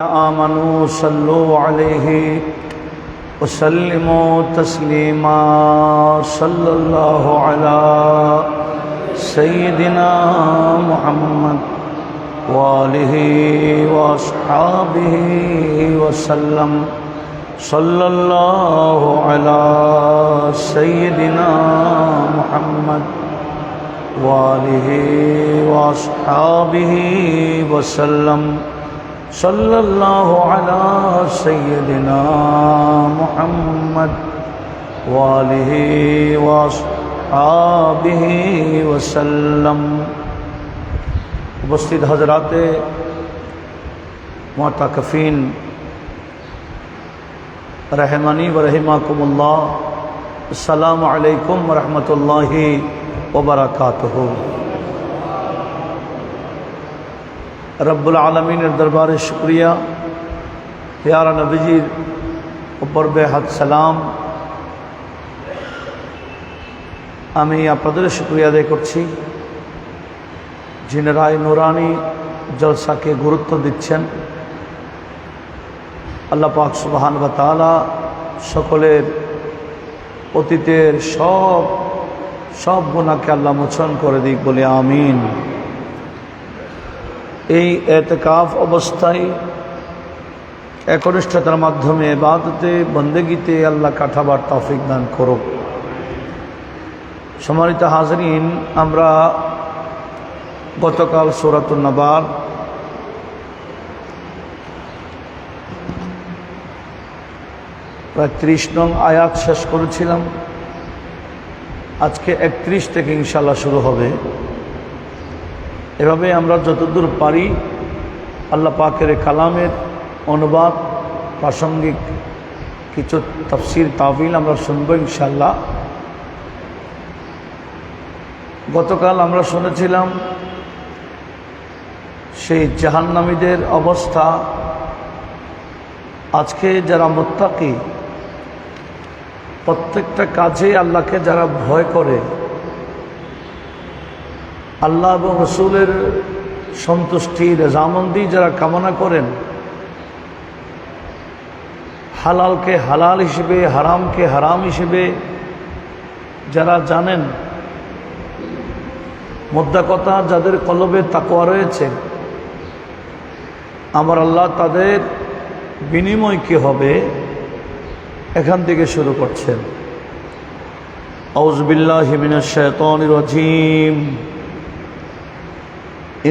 آمنوا صلوا عليه وسلموا تسليما صلى الله على سيدنا محمد وآله وأصحابه وسلم صلى الله على سيدنا محمد وآله وأصحابه وسلم صلى الله على سيدنا محمد وآله وأصحابه وسلم। उपस्थित हजराते मुअतकफीन रहमानी व रहिमाकुमुल्लाह, अस्सलामु अलैकुम व रहमतुल्लाहि व बरकातुहू। रब्बुल आलमीনের দরবারে শুকরিয়া, প্যারা নবীজির উপর বেহাত সালাম। আমি আপনাদের শুকরিয়া আদায় করছি যিনারা এই নুরানি জলসাকে গুরুত্ব দিচ্ছেন। আল্লাহ পাক সুবহানাহু ওয়া তাআলা সকলের অতীতের সব গুনাহকে আল্লাহ মোচন করে দিক বলে আমিন। এই এতেকাফ অবস্থায় একনিষ্ঠতার মাধ্যমে ইবাদতে বন্দেগীতে আল্লাহ কাটাবার তৌফিক দান করুক। সম্মানিত হাজরিন, আমরা গতকাল সূরাতুন নাবার প্রায় 30 নং আয়াত শেষ করেছিলাম। আজকে 31 থেকে ইনশাআল্লাহ শুরু হবে। এভাবে আমরা যতদূর পারি আল্লাহ পাকের কালামের অনুবাদ, প্রাসঙ্গিক কিছু তাফসীর তাবিল আমরা শুনবো ইনশাআল্লাহ। গতকাল আমরা শুনেছিলাম সেই জাহান্নামীদের অবস্থা। আজকে যারা মুত্তাকি, প্রত্যেকটা কাজে আল্লাহকে যারা ভয় করে, আল্লাহ এবং রসুলের সন্তুষ্টি রেজামন্দি যারা কামনা করেন, হালালকে হালাল হিসেবে, হারামকে হারাম হিসেবে যারা জানেন, মোদ্দা কথা যাদের কলবে তাকওয়া রয়েছে, আমার আল্লাহ তাদের বিনিময় কি হবে এখান থেকে শুরু করছেন। আউযু বিল্লাহি মিনাশ শাইতানির রাজীম।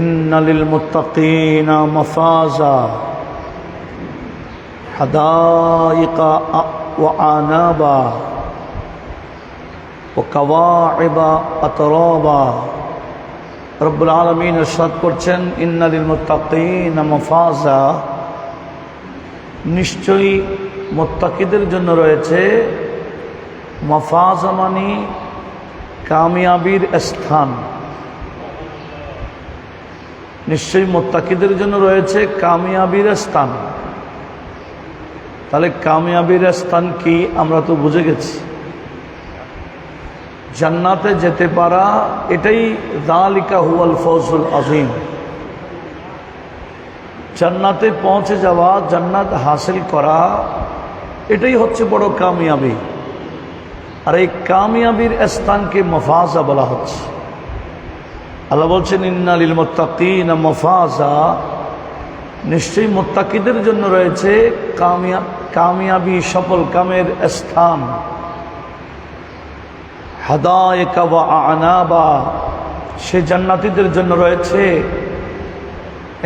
ইন্না লিল মুত্তাকিনা মাফাজা হাদাইকা ওয়া আনাবা ওয়া কাওয়াইবা আতরাবা। রব্বুল আলামিন ইরশাদ করছেন, ইন্না লিল মুত্তাকিনা মাফাজা, নিশ্চয়ই মুত্তাকিদের জন্য রয়েছে মাফাজা মানে কামিয়াবির স্থান। নিশ্চয়ই মুত্তাকিদের জন্য রয়েছে কামিয়াবির স্থান। তাহলে কামিয়াবির স্থান কি আমরা তো বুঝে গেছি। জান্নাতে যেতে পারা, এটাই যালিকা হুয়াল ফওজুল আযীম। জান্নাতে পৌঁছে যাওয়া, জান্নাত হাসিল করা, এটাই হচ্ছে বড় কামিয়াবি। আর এই কামিয়াবির স্থানকে মাফাজা বলা হচ্ছে। আল্লাহ বলছেন, ইন্না লিল মুত্তাকিনা মাফাজা, নিশ্চয়ই মুত্তাকিদের জন্য রয়েছে কামিয়াবি, সফল কামের স্থান। হাদায়েকা ওয়া আনাবা, সে জান্নাতীদের জন্য রয়েছে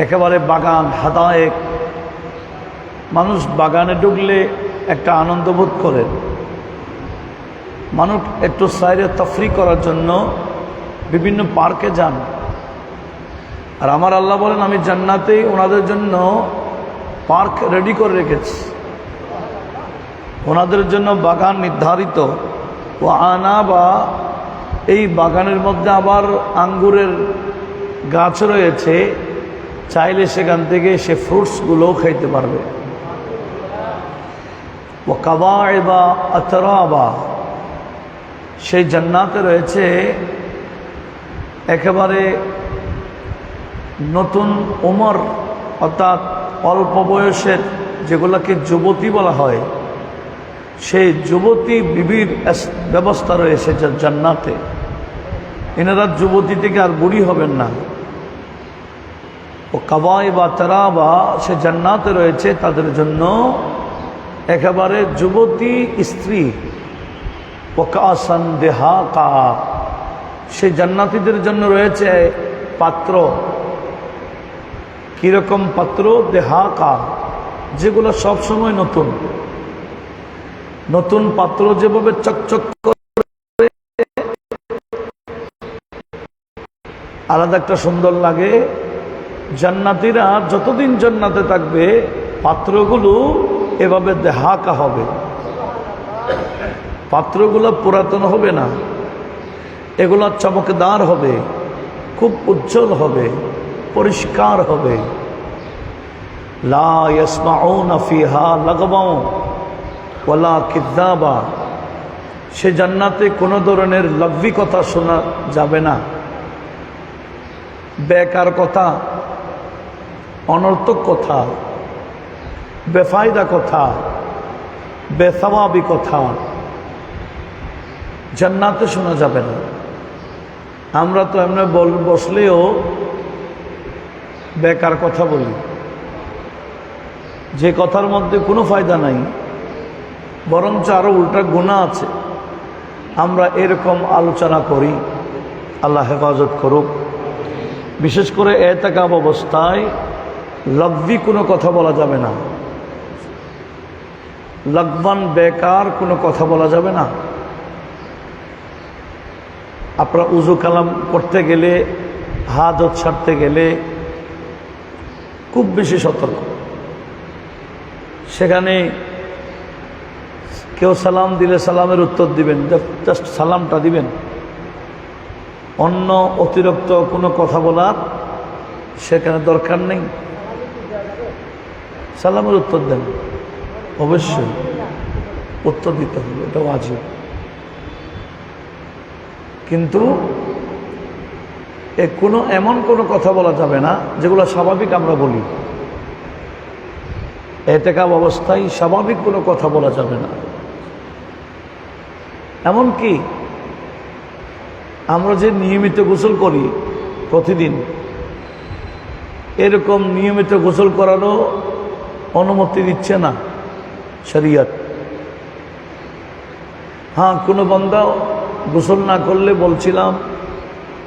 একেবারে বাগান। হাদায়েক, মানুষ বাগানে ঢুকলে একটা আনন্দ বোধ করে। মানুষ একটু সাইরে তাফরি করার জন্য বিভিন্ন পার্কে যান। আর আমার আল্লাহ বলেন, আমি জান্নাতেই ওনাদের জন্য পার্ক রেডি করে রেখেছি, ওনাদের জন্য বাগান নির্ধারিত। ও আনাবা, এই বাগানের মধ্যে আবার আঙ্গুরের গাছ রয়েছে, চাইলে সেখান থেকে সে ফ্রুটসগুলোও খাইতে পারবে। ও কাওয়াইবা আতরাবা, সেই জান্নাতে রয়েছে একেবারে নতুন উমর, অর্থাৎ অল্প বয়সের, যেগুলোকে যুবতী বলা হয়, সেই যুবতী বিবির ব্যবস্থা রয়েছে জান্নাতে। এনারা যুবতী থেকে আর বুড়ি হবেন না। ও কাবাই বা তারা বা সে জান্নাতে রয়েছে তাদের জন্য একেবারে যুবতী স্ত্রী। ও কাসান দেহা কা, সে জান্নাতীদের জন্য রয়েছে পাত্র। কিরকম পাত্র? দেহা কা, যেগুলো সবসময় নতুন নতুন পাত্র, যেভাবে চকচক করে আলাদা একটা সুন্দর লাগে। জান্নাতীরা যতদিন জান্নাতে থাকবে পাত্রগুলো এভাবে দেহাকা হবে, পাত্রগুলো পুরাতন হবে না, এগুলো চমকদার হবে, খুব উজ্জ্বল হবে, পরিষ্কার হবে। লা ইয়াসমাউনা ফিহা লাগবাও ওয়ালা কিযাবা, সে জান্নাতে কোনো ধরনের লগ্বি কথা শোনা যাবে না, বেকার কথা, অনর্থক কথা, বেফায়দা কথা, বেসওয়াবি কথা জান্নাতে শোনা যাবে না। আমরা তো এমনি বসলেও বেকার কথা বলি, যে কথার মধ্যে কোনো ফায়দা নাই, বরঞ্চ আরো উল্টা গুনাহ আছে, আমরা এরকম আলোচনা করি। আল্লাহ হেফাজত করুক। বিশেষ করে এতেকাব অবস্থায় লগ্বি কোনো কথা বলা যাবে না, লগবান বেকার কোনো কথা বলা যাবে না। আপনারা উজু কালাম করতে গেলে, হাজত ছাড়তে গেলে খুব বেশি সতর্ক। সেখানে কেউ সালাম দিলে সালামের উত্তর দিবেন, জাস্ট সালামটা দিবেন, অন্য অতিরিক্ত কোনো কথা বলার সেখানে দরকার নেই। সালামের উত্তর দেন, অবশ্যই উত্তর দিতে হবে, এটা ওয়াজিব। কিন্তু এমন কোনো কথা বলা যাবে না যেগুলো স্বাভাবিক আমরা বলি। এতেকাব অবস্থায় স্বাভাবিক কোনো কথা বলা যাবে না। এমনকি আমরা যে নিয়মিত গোসল করি প্রতিদিন, এরকম নিয়মিত গোসল করারও অনুমতি দিচ্ছে না শরীয়ত। হ্যাঁ, কোনো বান্দা গোসল না করলে বলছিলাম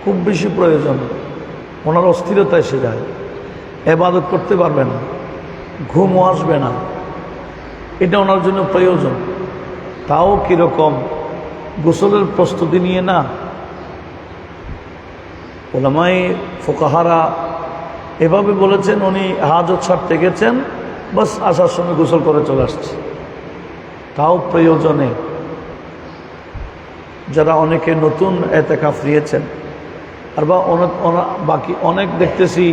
খুব বেশি প্রয়োজন, ওনার অস্থিরতা এসে যায়, ইবাদত করতে পারবে না, ঘুমও আসবে না, এটা ওনার জন্য প্রয়োজন। তাও কীরকম গোসলের প্রস্তুতি নিয়ে না, ওলামায়ে ফুকাহারা এভাবে বলেছেন, উনি হাজত ছাড়তে গেছেন, বাস আসার সময় গোসল করে চলে আসছে, তাও প্রয়োজনে। যারা অনেকে নতুন এতেকাফ নিয়েছেন, আর বা বাকি অনেক দেখতেছি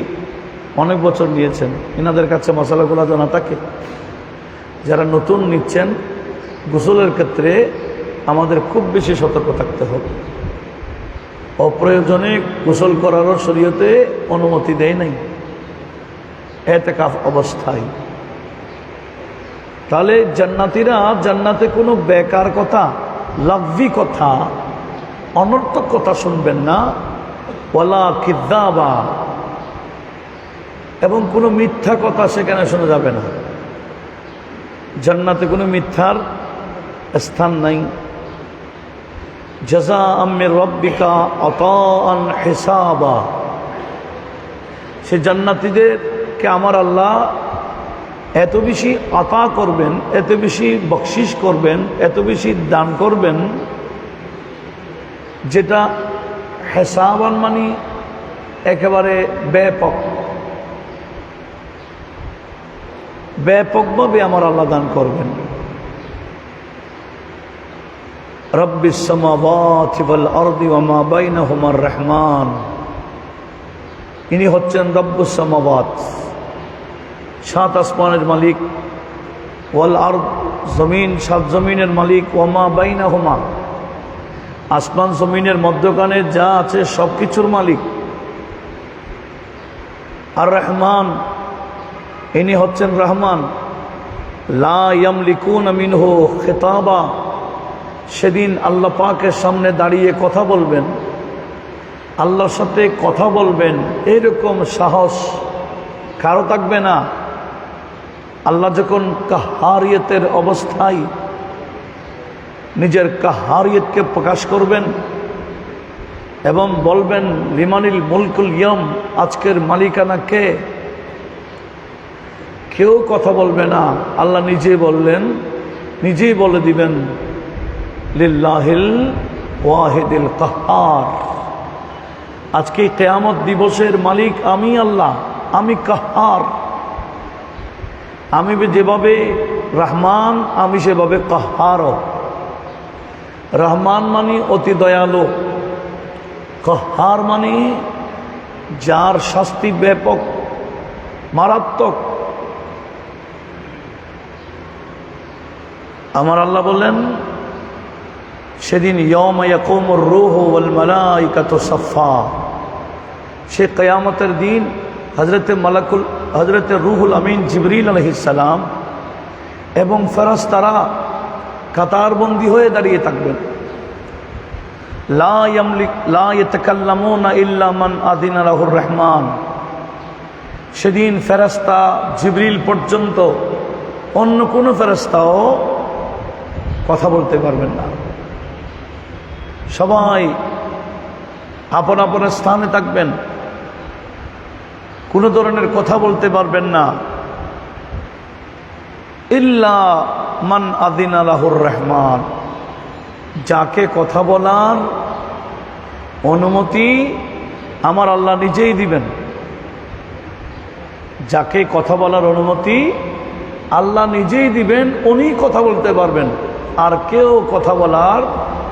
অনেক বছর নিয়েছেন, এনাদের কাছে মশালাগুলো জানা থাকে। যারা নতুন নিচ্ছেন, গোসলের ক্ষেত্রে আমাদের খুব বেশি সতর্ক থাকতে হবে। অপ্রয়োজনে গোসল করারও শরীয়তে অনুমতি দেয় নাই এতেকাফ অবস্থায়। তাহলে জান্নাতীরা জান্নাতে কোনো বেকার কথা, লাগভি কথা, অনর্থক কথা শুনবেন না, ওয়ালা কিযাবা, এবং কোনো মিথ্যা কথা সেখানে শোনা যাবে না। জান্নাতে কোনো মিথ্যার স্থান নাই। জাযাআম মির রাব্বিকা আতাআন হিসাবা, সে জান্নাতীদেরকে আমার আল্লাহ এত বেশি আতা করবেন, এত বেশি বকশিশ করবেন, এত বেশি দান করবেন, যেটা হিসাবান মানে একেবারে ব্যাপক, ব্যাপকভাবে আমার আল্লাহ দান করবেন। রব্বিস সামাওয়াতি ওয়াল আরদি ওয়া মা বাইনাহুমার রহমান, ইনি হচ্ছেন রব্বুস সামাওয়াত, সাত আসমানের মালিক, ওয়াল আরদ, জমিন, সাত জমিনের মালিক, ওয়া মা বাইনাহুমা, আসমান জমিনের মধ্যখানে যা আছে সব কিছুর মালিক। আর রহমান, ইনি হচ্ছেন রহমান, লা ইয়ামলিকুনা মিনহু খিতাবা। সেদিন আল্লাহ পাকের সামনে দাঁড়িয়ে কথা বলবেন, আল্লাহর সাথে কথা বলবেন, এরকম সাহস কারো থাকবে না। আল্লাহ যখন কাহারিয়তের অবস্থায় নিজের কাহারিয়তকে প্রকাশ করবেন এবং বলবেন লিমানিল মুলকুল ইয়াম, আজকের মালিকানা কে? কেউ কথা বলবে না। আল্লাহ নিজে বললেন, নিজেই বলে দিবেন লিল্লাহিল ওয়াহিদিল কাহ্হার। আজকে কিয়ামত দিবসের মালিক আমি আল্লাহ, আমি কাহ্হার। আমি যেভাবে রহমান, আমি সেভাবে কাহ্হার। রহমান মানে অতি দয়ালু, কাহ্হার মানে যার শাস্তি ব্যাপক, মারাত্মক। আমার আল্লাহ বললেন সেদিন ইয়াউমা ইয়াকুমুর রূহু ওয়াল মালাইকাতু সাফফা। সে কিয়ামতের দিন হযরতে রূহুল আমিন জিবরিল আলাইহিস সালাম এবং ফেরেশতারা কাতারবন্দি হয়ে দাঁড়িয়ে থাকবেন। লা ইয়াতাকাল্লামুনা ইল্লা মান আযিনা লাহুর রহমান। সেদিন ফেরেশতা জিবরিল পর্যন্ত অন্য কোনো ফেরেশতাও কথা বলতে পারবেন না। সবাই আপন আপন স্থানে থাকবেন, কোনো ধরনের কথা বলতে পারবেন না। ইল্লা মান আযিনা লাহুর রহমান, যাকে কথা বলার অনুমতি আমার আল্লাহ নিজেই দিবেন। যাকে কথা বলার অনুমতি আল্লাহ নিজেই দিবেন, উনি কথা বলতে পারবেন, আর কেউ কথা বলার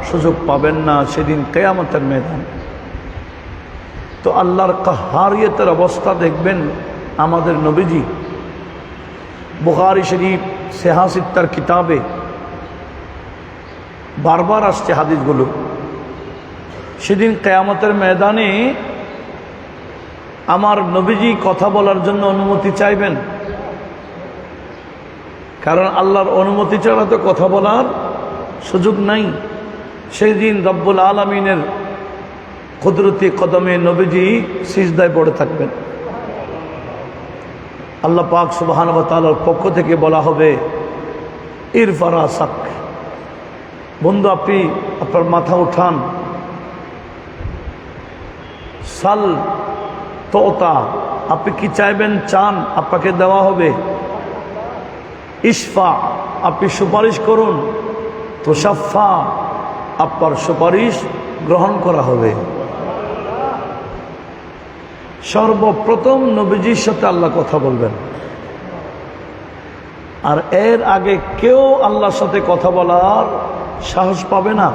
সুযোগ পাবেন না সেদিন কিয়ামতের ময়দান। তো আল্লাহর কাহারিয়তের অবস্থা দেখবেন আমাদের নবীজি। বুখারী শরীফ সিহাসিত্তার কিতাবে বারবার আসছে হাদিসগুলো। সেদিন কিয়ামতের ময়দানে আমার নবীজি কথা বলার জন্য অনুমতি চাইবেন, কারণ আল্লাহর অনুমতি ছাড়া তো কথা বলার সুযোগ নাই। সেই দিন রব্বুল আলামিনের কুদরতি কদমে নবীজি সিজদায় পড়ে থাকবেন। আল্লাহ পাক সুবহানাহু ওয়া তাআলার পক্ষ থেকে বলা হবে ইরফা রাসাক, বন্ধু আপনি আপনার মাথা উঠান। সাল তোতা, আপনি কি চাইবেন চান, আপনাকে দেওয়া হবে। ইশফা, আপনি সুপারিশ করুন। তুশাফা, আপনার সুপারিশ গ্রহণ করা হবে। সর্বপ্রথম নবীজির সাথে আল্লাহ কথা বলবেন, আর এর আগে কেউ আল্লাহর সাথে কথা বলার সাহস পাবে না।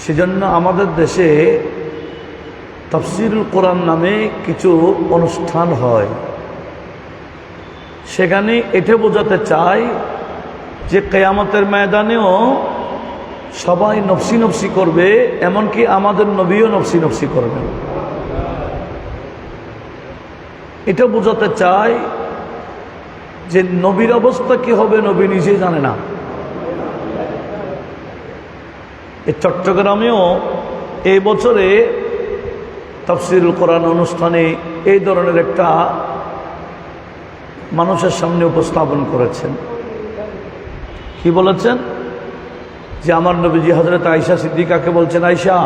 সেজন্য আমাদের দেশে তাফসীরুল কোরআন নামে কিছু অনুষ্ঠান হয়। সেখানে এটা বোঝাতে চাই যে কিয়ামতের ময়দানেও সবাই নফসি নফসি করবে, এমনকি আমাদের নবীও নফসি নফসি করবেন। এটা বোঝাতে চাই যে নবীর অবস্থা কি হবে নবী নিজেই জানে না। এই চট্টগ্রামেও এই বছরে তাফসীরুল কোরআন অনুষ্ঠানে এই ধরনের একটা মানুষের সামনে উপস্থাপন করেছেন। কি বলেছেন? যে আমার নবীজি হযরত আয়েশা সিদ্দিকাকে বলছেন, আয়েশা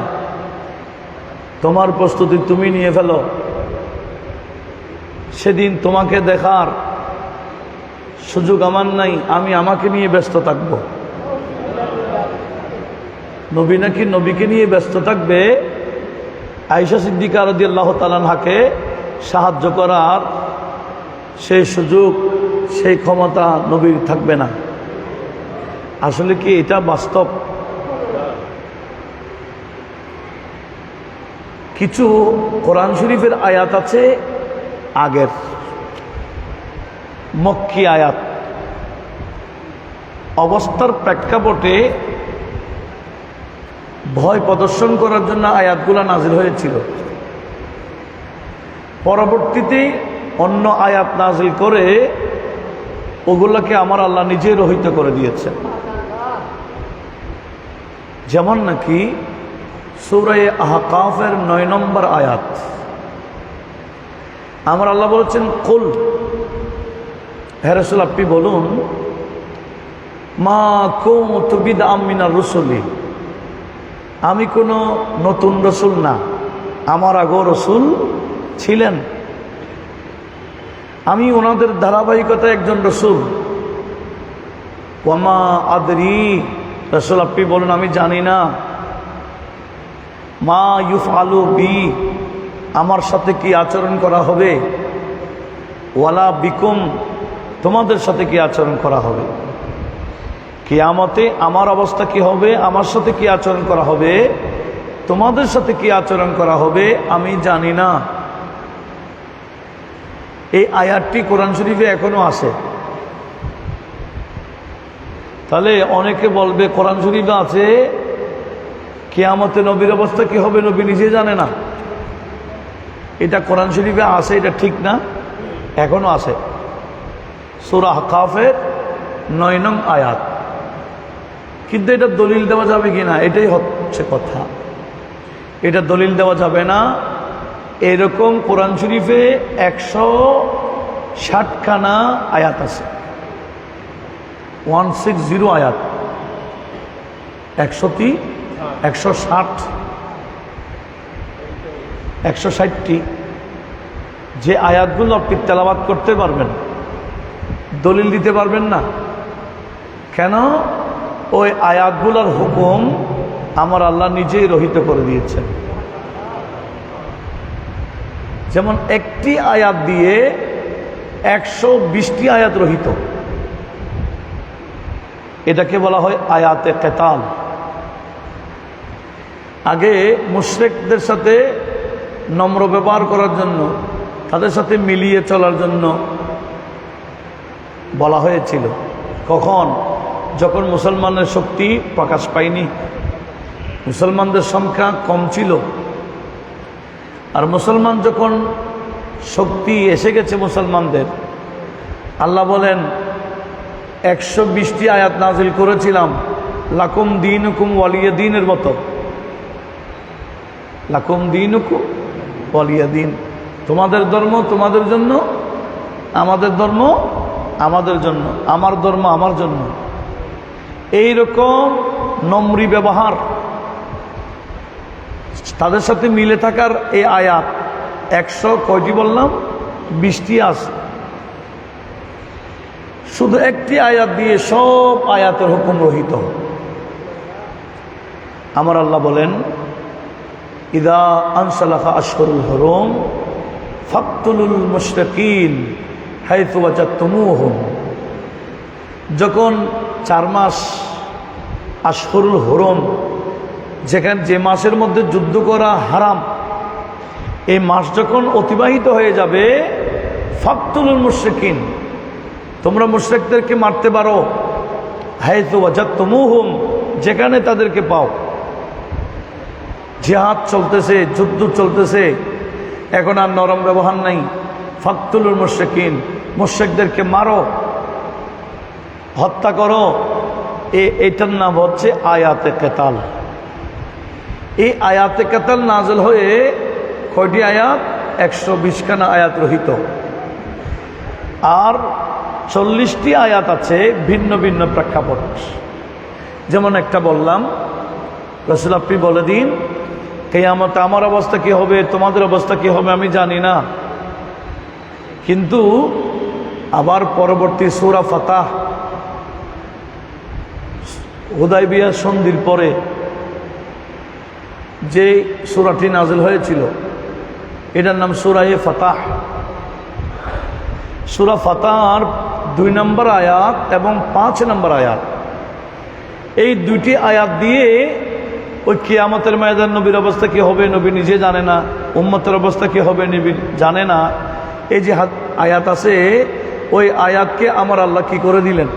তোমার প্রস্তুতি তুমি নিয়ে ফেলো, সেদিন তোমাকে দেখার সুযোগ আমার নাই, আমি আমাকে নিয়ে ব্যস্ত থাকবো। নবী নাকি নবীকে নিয়ে ব্যস্ত থাকবে, আয়েশা সিদ্দিকা রাদিয়াল্লাহু তাআলা আনহাকে সাহায্য করার সেই সুযোগ, সেই ক্ষমতা নবীর থাকবে না। আসলে কি এটা বাস্তব? কিছু কোরআন শরীফের আয়াত আছে আগের, মক্কি আয়াত, অবস্থার প্রেক্ষাপটে ভয় প্রদর্শন করার জন্য আয়াতগুলো নাজিল হয়েছিল। পরবর্তীতে অন্য আয়াত নাজিল করে ওগুলোকে আমার আল্লাহ নিজে রহিত করে দিয়েছেন। যেমন নাকি সূরা আহকাফের 9 নম্বর আয়াত, আমার আল্লাহ বলেছেন, কুল, হে রাসূল আপনি বলুন, মা কুনতু বিদআম মিনার রুসুলি, আমি কোনো নতুন রসুল না, আমার আগেও রসুল ছিলেন, আমি ওনাদের ধারাবাহিকতায় একজন রসুল। ওয়ামা আদরি, রাসূল আপনি বলুন আমি জানি না, মা ইউফআলু বি, আমার সাথে কি আচরণ করা হবে, ওয়ালা বিকুম, তোমাদের সাথে কি আচরণ করা হবে, কিয়ামতে আমার অবস্থা কি হবে, আমার সাথে কি আচরণ করা হবে, তোমাদের সাথে কি আচরণ করা হবে আমি জানি না। এই আয়াতটি কোরআন শরীফে এখনো আছে। তাহলে অনেকে বলবে কোরআন শরীফে আছে, কিয়ামতে নবীর অবস্থা কি হবে নবী নিজে জানে না। এটা কোরআন শরীফে আছে, এটা ঠিক না, এখনো আছে। সূরা আহকাফের 9 নং আয়াত। কিন্তু এটা দলিল দেওয়া যাবে কিনা, এটাই হচ্ছে কথা। এটা দলিল দেওয়া যাবে না। এরকম কোরআন শরীফে 160খানা আয়াত আছে, 160 আয়াত, 160টি যে আয়াতগুলো আপনি তেলাওয়াত করতে পারবেন, দলিল দিতে পারবেন না। কেন? ওই আয়াতগুলোর হুকুম আমার আল্লাহ নিজেই রহিত করে দিয়েছেন। যেমন একটি আয়াত দিয়ে 120টি আয়াত রহিত, এটাকে বলা হয় আয়াতে কেতাল। আগে মুশরিকদের সাথে নম্র ব্যবহার করার জন্য, তাদের সাথে মিলিয়ে চলার জন্য বলা হয়েছিল। কখন? যখন মুসলমানের শক্তি প্রকাশ পায়নি, মুসলমানদের সংখ্যা কম ছিল। আর মুসলমান যখন শক্তি এসে গেছে মুসলমানদের, আল্লাহ বলেন 120টি আয়াত নাজিল করেছিলাম, লাকুম দীনুকুম ওয়ালিয়া দীনের মতো। লাকুম দীনুকুম ওয়ালিয়া দীন, তোমাদের ধর্ম তোমাদের জন্য, আমাদের ধর্ম আমাদের জন্য, আমার ধর্ম আমার জন্য। এইরকম নম্রী ব্যবহার, তাদের সাথে মিলে থাকার এই আয়াত 100 কয়টি বললাম? 20টি আছে। শুধু একটি আয়াত দিয়ে সব আয়াতের হুকুম রহিত। আমার আল্লাহ বলেন, ইদা আনসালাখা আশহুরুল হুরুম ফাকতুলুল মুশরিকিন হাইথু ওয়াজাদতুমুহুম। যখন 4 মাস আশহুরুল হুরুম, যেখানে যে মাসের মধ্যে যুদ্ধ করা হারাম, এই মাস যখন অতিবাহিত হয়ে যাবে, ফাকতুলুল মুশরিকিন, তোমরা মুশরিকদেরকে মারতে পারো, হাইথু ওয়াজাদতুমুহুম, যেখানে তাদেরকে পাও। জিহাদ চলতেছে, যুদ্ধ চলতেছে, এখন আর নরম ব্যবহার নাই। ফাকতুলুল মুশরিকিন, মুশরিকদেরকে মারো, হত্যা করো। এইটার নাম হচ্ছে আয়াতে কেতাল। এই আয়াতে কেতাল নাজল হয়ে কয়টি আয়াত? 120খানা আয়াত রহিত। আর 40টি আয়াত আছে ভিন্ন ভিন্ন প্রেক্ষাপট। যেমন একটা বললাম, রাসূল আপনি বলে দিন কিয়ামতে আমার অবস্থা কি হবে, তোমাদের অবস্থা কি হবে আমি জানি না। কিন্তু আবার পরবর্তী সূরা ফাতাহ, হুদায়বিয়া সন্ধির পরে যে সূরাটি নাজিল হয়েছিল, এটার নাম সূরা ফাতাহ। সূরা ফাতাহর 2 নম্বর আয়াত এবং 5 নম্বর আয়াত, এই দুইটি আয়াত দিয়ে ওই কিয়ামতের ময়দান নবীর অবস্থা কি হবে নবী নিজে জানে না, উম্মতের অবস্থা কি হবে নবী জানে না। এই যে আয়াত আছে, ওই আয়াতকে আমার আল্লাহ কি করে দিলেন?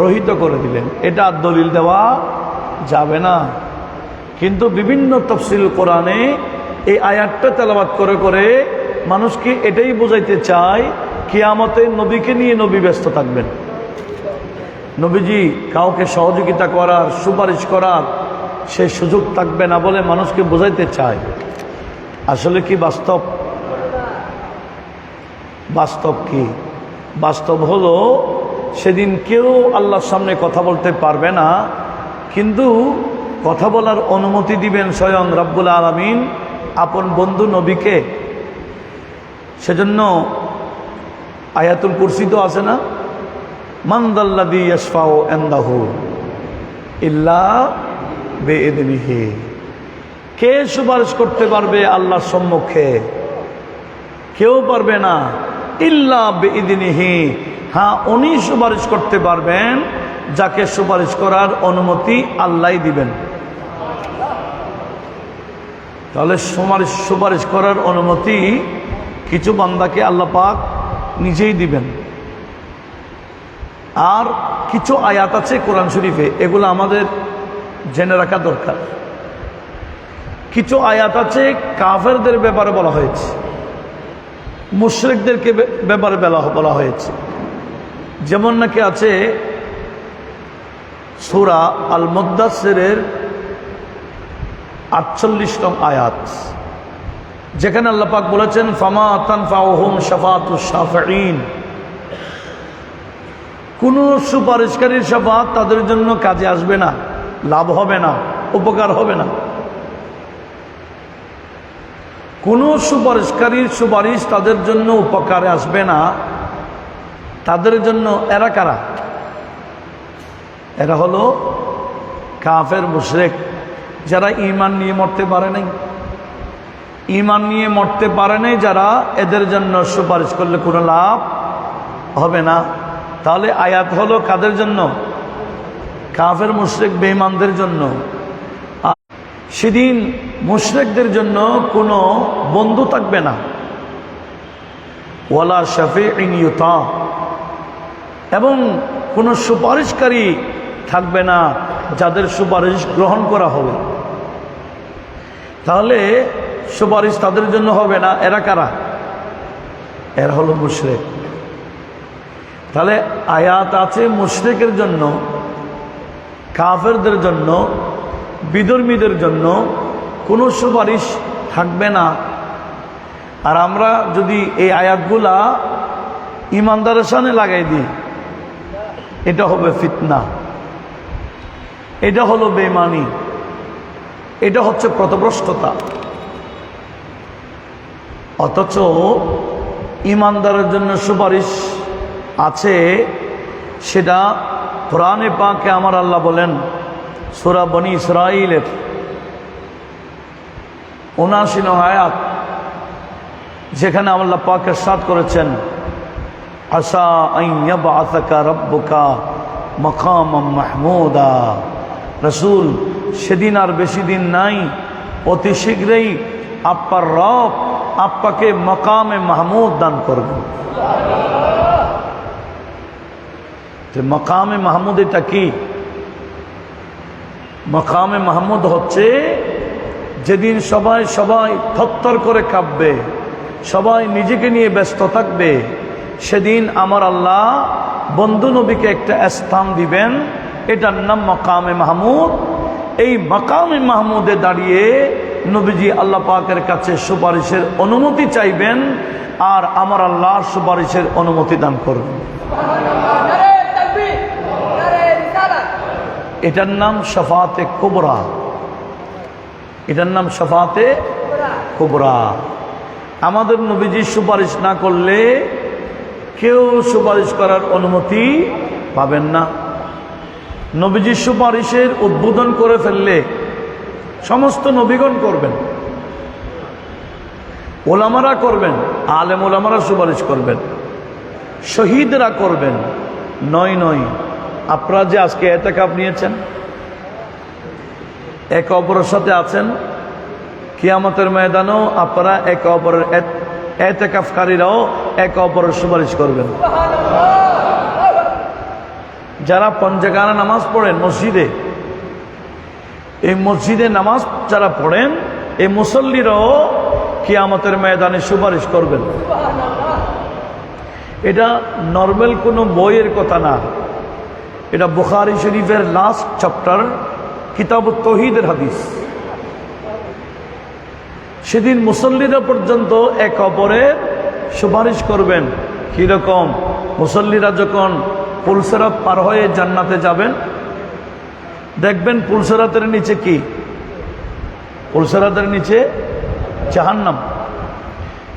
রহিত করে দিলেন। এটা আর দলিল দেওয়া যাবে না। কিন্তু বিভিন্ন তাফসীর কোরআনে এই আয়াতটা তেলাওয়াত করে করে মানুষকে এটাই বোঝাইতে চায় কিয়ামতে নবীকে নিয়ে নবী ব্যস্ত থাকবেন। নবীজি কাউকে সহযোগিতা করার, সুপারিশ করার সেই সুযোগ থাকবে না বলে মানুষকে বোঝাইতে চায়। আসলে কি বাস্তব? বাস্তব কি? বাস্তব হলো সেদিন কেউ আল্লাহর সামনে কথা বলতে পারবে না, কিন্তু কথা বলার অনুমতি দিবেন স্বয়ং রব্বুল আলামিন আপন বন্ধু নবীকে। সেজন্য আয়াতুল কুরসি তো আছে না, মান যাল্লাযী ইয়াশফাউ ইনদাহু ইল্লা বিইযনিহি। কে সুপারিশ করতে পারবে আল্লাহর সম্মুখে? কেউ পারবে না, ইল্লা বিইযনিহি। হ্যাঁ, উনি সুপারিশ করতে পারবেন যাকে সুপারিশ করার অনুমতি আল্লাহই দিবেন। তাহলে সুপারিশ করার অনুমতি কিছু বান্দাকে আল্লাহ পাক নিজেই দিবেন। আর কিছু আয়াত আছে কোরআন শরীফে, এগুলো আমাদের জেনে রাখা দরকার। কিছু আয়াত আছে কাফেরদের ব্যাপারে বলা হয়েছে, মুশরিকদেরকে ব্যাপারে বলা হয়েছে। যেমন নাকি আছে সূরা আল মুদ্দাসসিরের 48 আয়াত, যেখানে আল্লাহ পাক বলেছেন ফামা তানফাউহুম শাফাআতুশ শাফিঈন। কোন সুপারিশকারীর শাফাত তাদের জন্য কাজে আসবে না, লাভ হবে না, উপকার হবে না। কোন সুপারিশকারীর সুপারিশ তাদের জন্য উপকারে আসবে না। তাদের জন্য এরা কারা? এরা হলো কাফের মুশরিক, যারা ঈমান নিয়ে মরতে পারে নাই। ঈমান নিয়ে মরতে পারে নাই যারা, এদের জন্য সুপারিশ করলে কোনো লাভ হবে না। তাহলে আয়াত হলো কাদের জন্য? কাফের মুশরিক বেঈমানদের জন্য। সেদিন মুশরিকদের জন্য কোনো বন্ধু থাকবে না, ওয়ালা শাফিঈন ইউতা, এবং কোনো সুপারিশকারী থাকবে না যাদের সুপারিশ গ্রহণ করা হবে। তাহলে সুপারিশ তাদের জন্য হবে না। এরা কারা? এরা হলো মুশরিক। তাহলে আয়াত আছে মুশরিকের জন্য, কাফেরদের জন্য, বিধর্মীদের জন্য কোনো সুপারিশ থাকবে না। আর আমরা যদি এই আয়াতগুলা ইমানদারের সামনে লাগাই দিই, এটা হবে ফিতনা, এটা হলো বেঈমানি, এটা হচ্ছে পথভ্রষ্টতা। অথচ ইমানদারের জন্য সুপারিশ আছে, সেটা কোরআনে পাকে আমার আল্লাহ বলেন সূরা বনী ইসরাঈলের ৭৯ আয়াত, যেখানে আল্লাহ পাক ইরশাদ করেছেন আসা আন ইয়াবআসাকা রাব্বুকা মাকামান মাহমুদা। রাসূল, সেদিন আর বেশি দিন নাই, অতি শীঘ্রই আপনার রব আপনাকে মাকামে মাহমুদ দান করবেন। মাকামে মাহমুদ এটা কি? মাকামে মাহমুদ হচ্ছে যেদিন সবাই থরথর করে কাঁপবে, সবাই নিজেকে নিয়ে ব্যস্ত থাকবে, সেদিন আমার আল্লাহ বন্ধু নবীকে একটা স্থান দিবেন, এটার নাম মাকামে মাহমুদ। এই মাকামে মাহমুদে দাঁড়িয়ে নবীজি আল্লাহ পাকের কাছে সুপারিশের অনুমতি চাইবেন, আর আমার আল্লাহ সুপারিশের অনুমতি দান করবেন। এটার নাম শাফাআতে কুবরা, এটার নাম শাফাআতে কুবরা। আমাদের নবীজি সুপারিশ না করলে কেউ সুপারিশ করার অনুমতি পাবেন না। নবীজি সুপারিশের উদ্বোধন করে ফেললে সমস্ত নবীগণ করবেন, ওলামারা করবেন, আলেম ওলামারা সুপারিশ করবেন, শহীদরা করবেন। নয় আপনারা যে আজকে এতেকাফ নিয়েছেন, একে অপরের সাথে আছেন, কিয়ামতের ময়দানেও আপনারা একে অপরের এতেকাফকারীরাও একে অপরের সুপারিশ করবেন। যারা পঞ্চগানা নামাজ পড়েন মসজিদে, এই মসজিদে নামাজ যারা পড়েন, এই মুসল্লিরাও কিয়ামতের ময়দানে সুপারিশ করবেন। এটা নর্মাল কোনো বইয়ের কথা না, এটা বুখারী শরীফের লাস্ট চ্যাপ্টার কিতাবুত তাওহীদের হাদিস। সেদিন মুসল্লিরা পর্যন্ত এক অপরের সুপারিশ করবেন। কীরকম? মুসল্লিরা যখন পুলসিরাত পার হয়ে জান্নাতে যাবেন, দেখবেন পুলসিরাতের নিচে কি? পুলসিরাতের নিচে জাহান্নাম।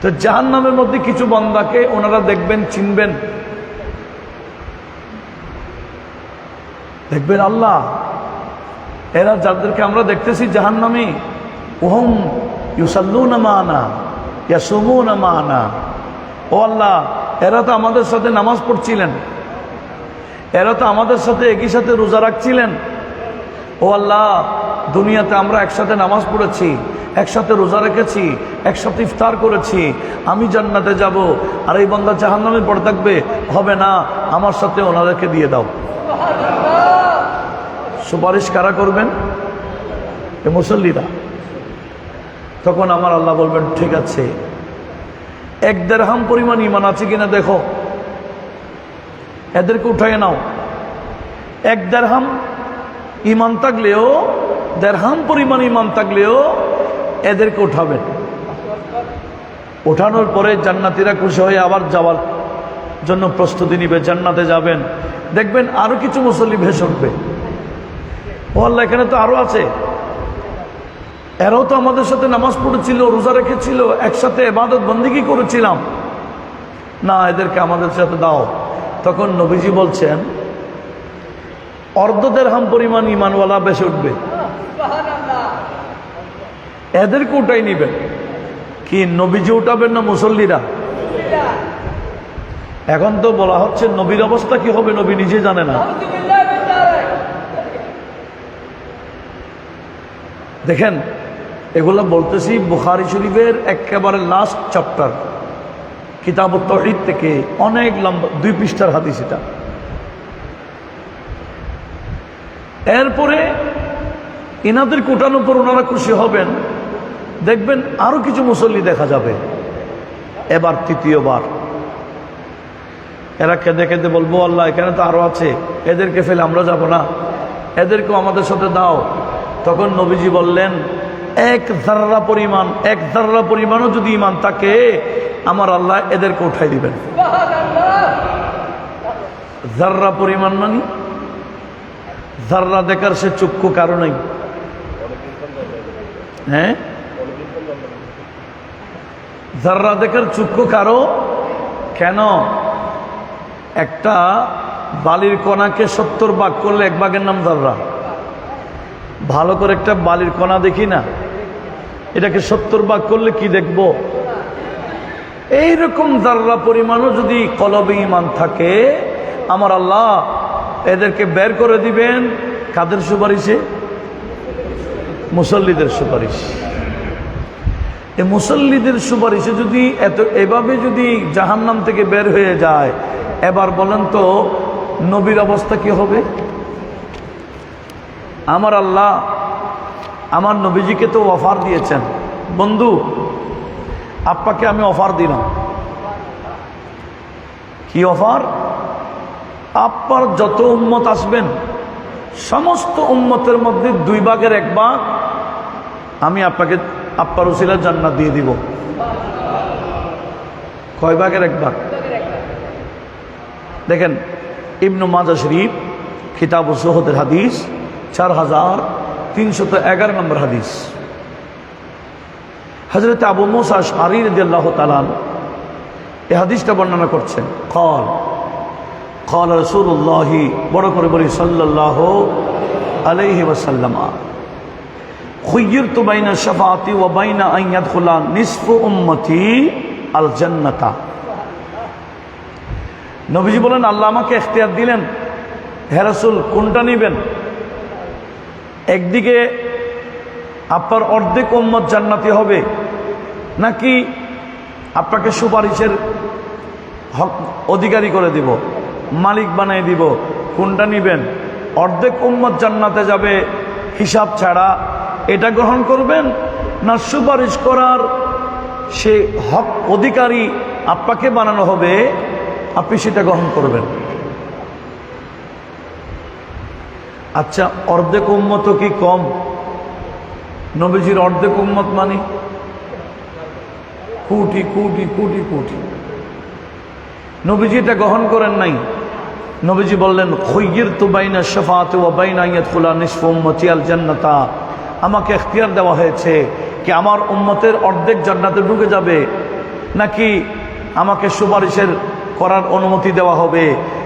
তো জাহান্নামের মধ্যে কিছু বান্দাকে ওনারা দেখবেন, চিনবেন। দেখবেন আল্লাহ, এরা যাদেরকে আমরা দেখতেছি জাহান্নামী, ওহম ইউসাল্লুনা মা'ানা ইয়াসুমুনা মা'ানা। ও আল্লাহ, এরা তো আমাদের সাথে নামাজ পড়ছিলেন, এরা তো আমাদের সাথে একই সাথে রোজা রাখছিলেন। ও আল্লাহ, দুনিয়াতে আমরা একসাথে নামাজ পড়েছি, একসাথে রোজা রেখেছি, একসাথে ইফতার করেছি। আমি জান্নাতে যাব, আর এই বান্দা জাহান্নামে পড়ে থাকবে। হবে না, আমার সাথে ওনাদেরকে দিয়ে দাও। সুপারিশ কারা করবেন? এ মুসল্লিরা। তখন আমার আল্লাহ বলবেন, ঠিক আছে, 1 দিরহাম পরিমাণ ঈমান আছে কিনা দেখো, এদেরকে উঠাই নাও। 1 দিরহাম ঈমান থাকলেও, দিরহাম পরিমাণ ঈমান থাকলেও এদেরকে উঠাবেন। উঠানোর পরে জান্নাতীরা খুশি হয়ে আবার যাওয়ার জন্য প্রস্তুতি নিবে, জান্নাতে যাবেন। দেখবেন আরো কিছু মুসল্লি ভেসে উঠবে। ও আল্লাহ, এখানে তো আরো আছে, এরাও তো আমাদের সাথে নামাজ পড়েছিল, রোজা রেখেছিল, একসাথে ইবাদত বন্দেগী করেছিলাম, না এদেরকে আমাদের সাথে দাও। তখন নবীজি বলছেন, অর্ধ দিরহাম পরিমাণ ঈমানওয়ালা বেশি উঠবে, এদেরকে উঠাই নিবেন। কি নবীজি উঠাবেন না মুসল্লিরা? এখন তো বলা হচ্ছে নবীর অবস্থা কি হবে নবী নিজে জানে না। দেখেন, এগুলো বলতেছি বুখারী শরীফের একেবারে লাস্ট চ্যাপ্টার কিতাবুত তাওহীদ থেকে, অনেক লম্বা 2 পৃষ্ঠার হাদিস এটা। এরপরে ইনাদের কোটানোর পর ওনারা খুশি হবেন। দেখবেন আরো কিছু মুসল্লি দেখা যাবে। এবার তৃতীয়বার এরা কেঁদে কেঁদে বলবো, আল্লাহ এখানে তো আরো আছে, এদেরকে ফেলে আমরা যাব না, এদেরকেও আমাদের সাথে দাও। তখন নবীজি বললেন, 1 যাররা পরিমাণও যদি ঈমান থাকে, আমার আল্লাহ এদেরকে উঠাই দিবেন। যাররা পরিমাণ মানে যাররা দেখার সে চক্ষু কারো নাই। হ্যাঁ, যাররা দেখার চক্ষু কারো কেন? একটা বালির কণাকে 70 ভাগ করলে 1 ভাগের নাম যাররা। ভালো করে একটা বালির কণা দেখি না, এটাকে 70 ভাগ করলে কি দেখব? এইরকম যাররা পরিমাণও যদি কলবে ঈমান থাকে, আমার আল্লাহ এদেরকে বের করে দিবেন। কাদের সুপারিশে? মুসল্লিদের সুপারিশ। এই মুসল্লিদের সুপারিশে যদি এভাবে যদি জাহান্নাম থেকে বের হয়ে যায়, এবার বলেন তো নবীর অবস্থা কি হবে? আমার আল্লাহ আমার নবীজিকে তো অফার দিয়েছেন, বন্ধু আপনাকে আমি অফার দিলাম। কি অফার? আপনার যত উম্মত আসবেন, সমস্ত উম্মতের মধ্যে 2 ভাগের 1 ভাগ আমি আপনাকে আপনার উসিলায় জান্নাত দিয়ে দিব। কয় ভাগের 1 ভাগ? দেখেন, ইবনে মাজাহ শরীফ কিতাবুজ যুহদের হাদিস 4311 নম্বর হাদিস। হযরত আবু মুসা আশআরী রাদিয়াল্লাহু তাআলা এই হাদিসটা বর্ণনা করছেন। قال رسول الله বড় করে বলি সাল্লাল্লাহু আলাইহি ওয়াসাল্লাম, খুয়্যিরতু বাইনা শাফাআতি ওয়া বাইনা আন ইয়াদখুলা নিসফু উম্মতি আল জান্নাতা। নবীজি বলেন, আল্লাহ আমাকে ইখতিয়ার দিলেন, হে রাসূল কোনটা নেবেন? একদিকে আপনার অর্ধেক উম্মত জান্নাতি হবে, নাকি আপনাকে সুপারিশের হক অধিকারী করে দিব, মালিক বানিয়ে দিব? কোনটা নেবেন? অর্ধেক উম্মত জান্নাতে যাবে হিসাব ছাড়া, এটা গ্রহণ করবেন, না সুপারিশ করার সে হক অধিকারী আপনাকে বানানো হবে, আপনি সেটা গ্রহণ করবেন। আচ্ছা, অর্ধেক উম্মত কি কম? নবীজির অর্ধেক উম্মত মানে কোটি কোটি কোটি কোটি। নবীজি এটা গ্রহণ করেন নাই। নবীজি বললেন, খুয়্য়িরতু বাইনা শাফাআতি ওয়া বাইনা ইয়াদখুলা নিসফু উম্মতি আল জান্নাতা। আমাকে ইখতিয়ার দেওয়া হয়েছে কি আমার উম্মতের অর্ধেক জান্নাতে ঢুকে যাবে, নাকি আমাকে সুপারিশের করার অনুমতি দেওয়া হবে।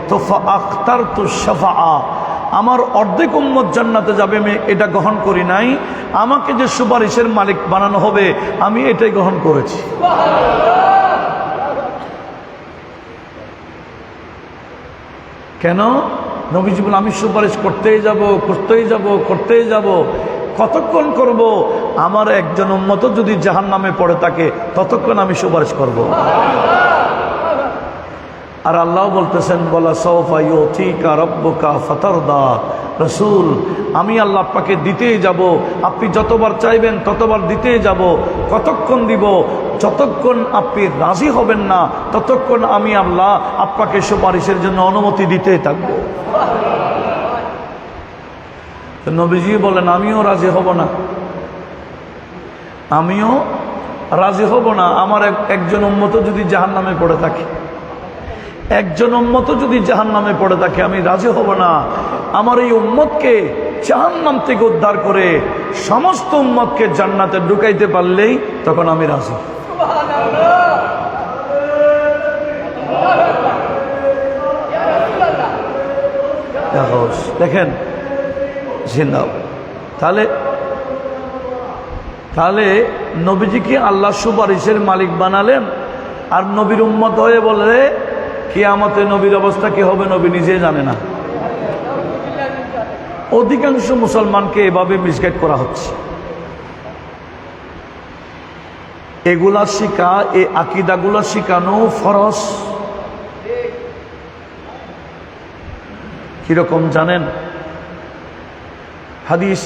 তো ফাআখতারতু শাফাআ, আমার অর্ধেক উম্মত জান্নাতে যাবে আমি এটা গ্রহণ করি নাই, আমাকে যে সুপারিশের মালিক বানানো হবে আমি এটাই গ্রহণ করেছি। কেন? নবীজি বলেন, আমি সুপারিশ করতেই যাব করতেই যাব করতেই যাব। কতক্ষণ করব? আমার একজন উম্মত যদি জাহান্নামে পড়ে থাকে ততক্ষণ আমি সুপারিশ করব। আর আল্লাহ বলতেছেন, বলা সাউফা ইউতিকা রাব্বুকা ফাতারদা। রাসূল, আমি আল্লাহ আপনাকে দিতেই যাব, আপনি যতবার চাইবেন ততবার দিতেই যাব। কতক্ষণ দিব? যতক্ষণ আপনি রাজি হবেন না ততক্ষণ আমি আল্লাহ আপনাকে সুপারিশের জন্য অনুমতি দিতেই থাকব। তো নবীজি বলেন, আমিও রাজি হব না, আমিও রাজি হব না। আমার একজন উম্মত যদি জাহান্নামে পড়ে থাকে, একজন উম্মত যদি জাহান্নামে পড়ে থাকে আমি রাজি হব না। আমার এই উম্মতকে জাহান্নাম থেকে উদ্ধার করে সমস্ত উম্মতকে জান্নাতে ঢুকাইতে পারলেই তখন আমি রাজি। দেখেন জিন্দাব। তাহলে নবীজিকে আল্লাহ সুপারিশের মালিক বানালেন, আর নবীর উম্মত হয়ে বলে কিয়ামতে নবীর অবস্থা কি হবে নবী নিজে জানে না। অধিকাংশ মুসলমানকে এভাবে মিসগাইড করা হচ্ছে। এগুলা শিখা, এই আকীদাগুলা শিখানো ফরজ। কিরকম জানেন? হাদিস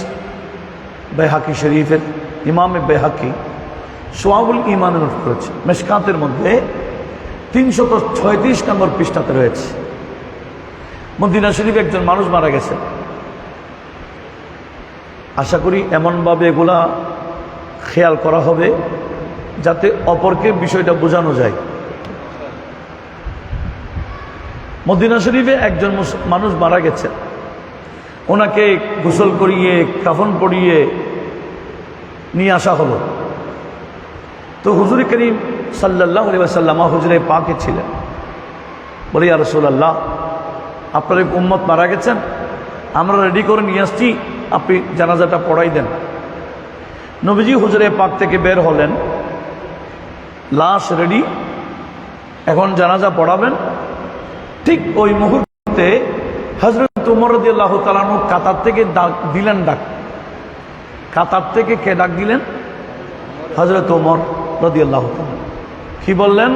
বাইহাকি শরীফের, ইমামে বাইহাকি শুআবুল ঈমানে নোট করেছে, মিশকাতের মধ্যে 336 নম্বর পৃষ্ঠাতে রয়েছে। মদিনা শরীফে একজন মানুষ মারা গেছে। আশা করি এমনভাবে এগুলা খেয়াল করা হবে যাতে অপরকে বিষয়টা বোঝানো যায়। মদিনা শরীফে একজন মানুষ মারা গেছে, ওনাকে গোসল করিয়ে কাফন পরিয়ে নিয়ে আসা হলো। তো হুজুর করিম সাল্লাল্লাহু আলাইহি ওয়াসাল্লাম হুজুরে পাকে ছিলেন। বলে, ইয়া রাসূলুল্লাহ, আপনার এক উম্মত মারা গেছেন, আমরা রেডি করে নিয়ে আসছি, আপনি জানাজাটা পড়াই দেন। নবীজি হুজুরে পাক থেকে বের হলেন, লাশ রেডি, এখন জানাজা পড়াবেন। ঠিক ওই মুহূর্তে হযরত ওমর রাদিয়াল্লাহু তাআলা আনহু কাতার থেকে ডাক দিলেন। কাতার থেকে কে ডাক দিলেন? হযরত ওমর রাদিয়াল্লাহু তাআলা। কি বললেন?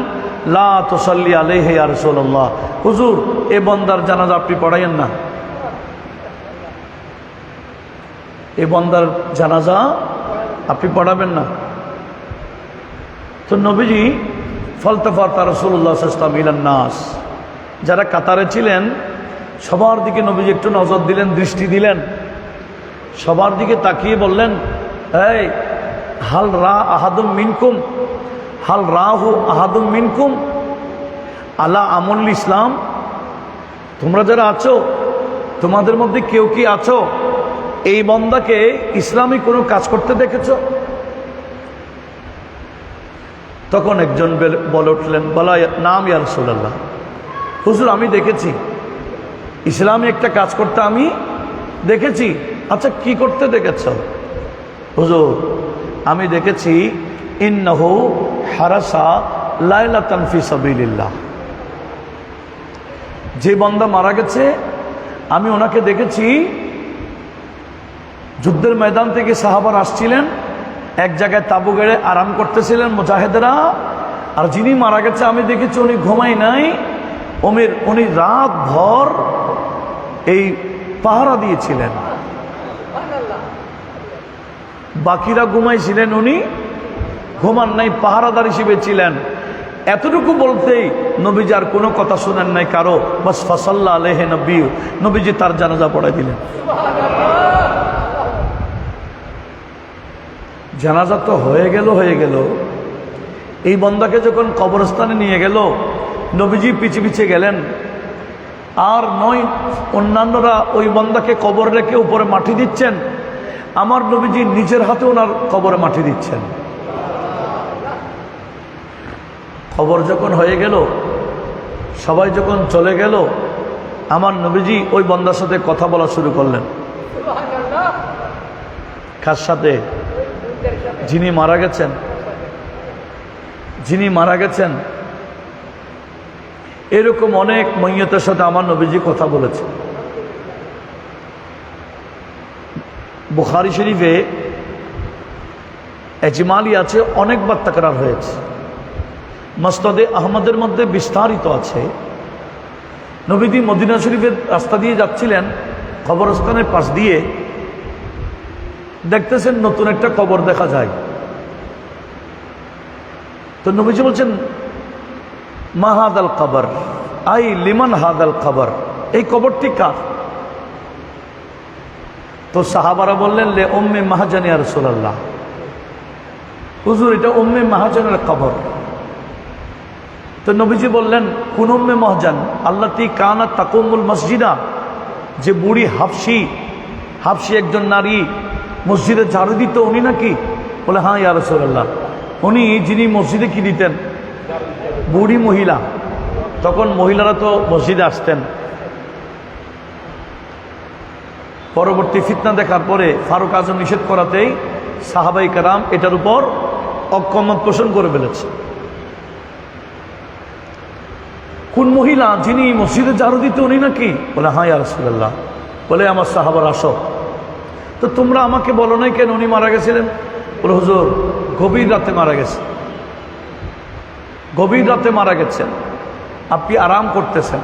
লা তুসাল্লি আলাইহি ইয়া রাসূলুল্লাহ, হুজুর এই বান্দার জানাজা আপনি পড়াইয়েন না, এই বান্দার জানাজা আপনি পড়াবেন না। তো নবীজি ফালতাফাতা রাসূলুল্লাহ সাল্লাল্লাহু আলাইহি ওয়াসাল্লাম ইলান নাস, যারা কাতারে ছিলেন সবার দিকে নবীজি একটু নজর দিলেন, দৃষ্টি দিলেন। সবার দিকে তাকিয়ে বললেন, এই হাল রা আহাদুম মিনকুম, হাল রাহু আহাদুম মিনকুম আলা আমল ইসলাম, তোমরা যারা আছো তোমাদের মধ্যে কেউ কি আছো এই বান্দাকে ইসলামী কোনো কাজ করতে দেখেছো? তখন একজন বলে উঠলেন, বলা, নাম ইয়া রাসূলুল্লাহ, হুজুর আমি দেখেছি ইসলামী একটা কাজ করতে, আমি দেখেছি। আচ্ছা কি করতে দেখেছ? হুজুর আমি দেখেছি ইন্নাহু হারাসা লাইলাতান ফি সাবিলিল্লাহ, যে বান্দা মারা গেছে আমি ওনাকে দেখেছি যুদ্ধের ময়দান থেকে সাহাবার আসছিলেন, এক জায়গায় তাবু গেড়ে আরাম করতেছিলেন মুজাহিদরা, আর যিনি মারা গেছে আমি দেখেছি উনি ঘুমাই নাই, উনি রাত ভর এই পাহারা দিয়েছিলেন, বাকিরা ঘুমাইছিলেন, উনি ঘুমান নাই, পাহারাদার হিসেবে ছিলেন। এতটুকু বলতেই নবীজি আর কোনো কথা শুনেন নাই কারো, বাস ফাসাল্লা আলাইহি নবী, নবীজি তার জানাজা পড়াই দিলেন। জানাজা তো হয়ে গেল। এই বন্দাকে যখন কবরস্থানে নিয়ে গেল, নবীজি পিছে পিছে গেলেন। আর নয়, অন্যান্যরা ওই বন্দাকে কবর রেখে উপরে মাটি দিচ্ছেন, আমার নবীজি নিজের হাতে ওনার কবরে মাটি দিচ্ছেন। খবর যখন হয়ে গেল, সবাই যখন চলে গেল, আমার নবীজি ওই বন্দার সাথে কথা বলা শুরু করলেন। কার সাথে? যিনি মারা গেছেন। এরকম অনেক মইয়তের সাথে আমার নবীজি কথা বলেছে। বুখারী শরীফে এজমালি আছে, অনেকবার তাকরার হয়েছে। মুসনাদে আহমদের মধ্যে বিস্তারিত আছে। নবীজি মদিনা শরীফের রাস্তা দিয়ে যাচ্ছিলেন, কবরস্থানের পাশ দিয়ে, দেখতেছেন নতুন একটা কবর দেখা যায়। তো নবীজি বলছেন, মা হাদাল কবর, আই লিমান হাদাল কবর, এই কবরটি কার? তো সাহাবারা বললেন, লে উম্মে মাহাজান ইয়া রাসূলুল্লাহ, হুজুর এটা উম্মে মাহাজানের কবর। তো নবীজি বললেন, কোন উম্মে মাহাজান? আল্লাতী কানাত তাকুমুল মসজিদা, যে বুড়ি হাবশি একজন নারী মসজিদে ঝাড়ু দিত, উনি নাকি? বলে, হ্যাঁ ইয়া রাসূলুল্লাহ, উনি যিনি মসজিদে কি দিতেন? বুড়ি মহিলা। তখন মহিলারা তো মসজিদে আসতেন। পরবর্তী ফিতনা দেখার পরে ফারুক আজম নিষেধ করাতেই সাহাবাই কেরাম এটার উপর অক্ষমত পোষণ করে ফেলেছে। কোন মহিলা যিনি মসজিদে ঝাড়ু দিত, উনি নাকি? বলে, হ্যাঁ ইয়া রাসূলুল্লাহ। বলে, আমার সাহাবার আসো। তো তোমরা আমাকে বলো নাই কেন উনি মারা গেছিলেন? বলে, হুজুর গভীর রাতে মারা গেছেন, আপনি আরাম করতেছেন,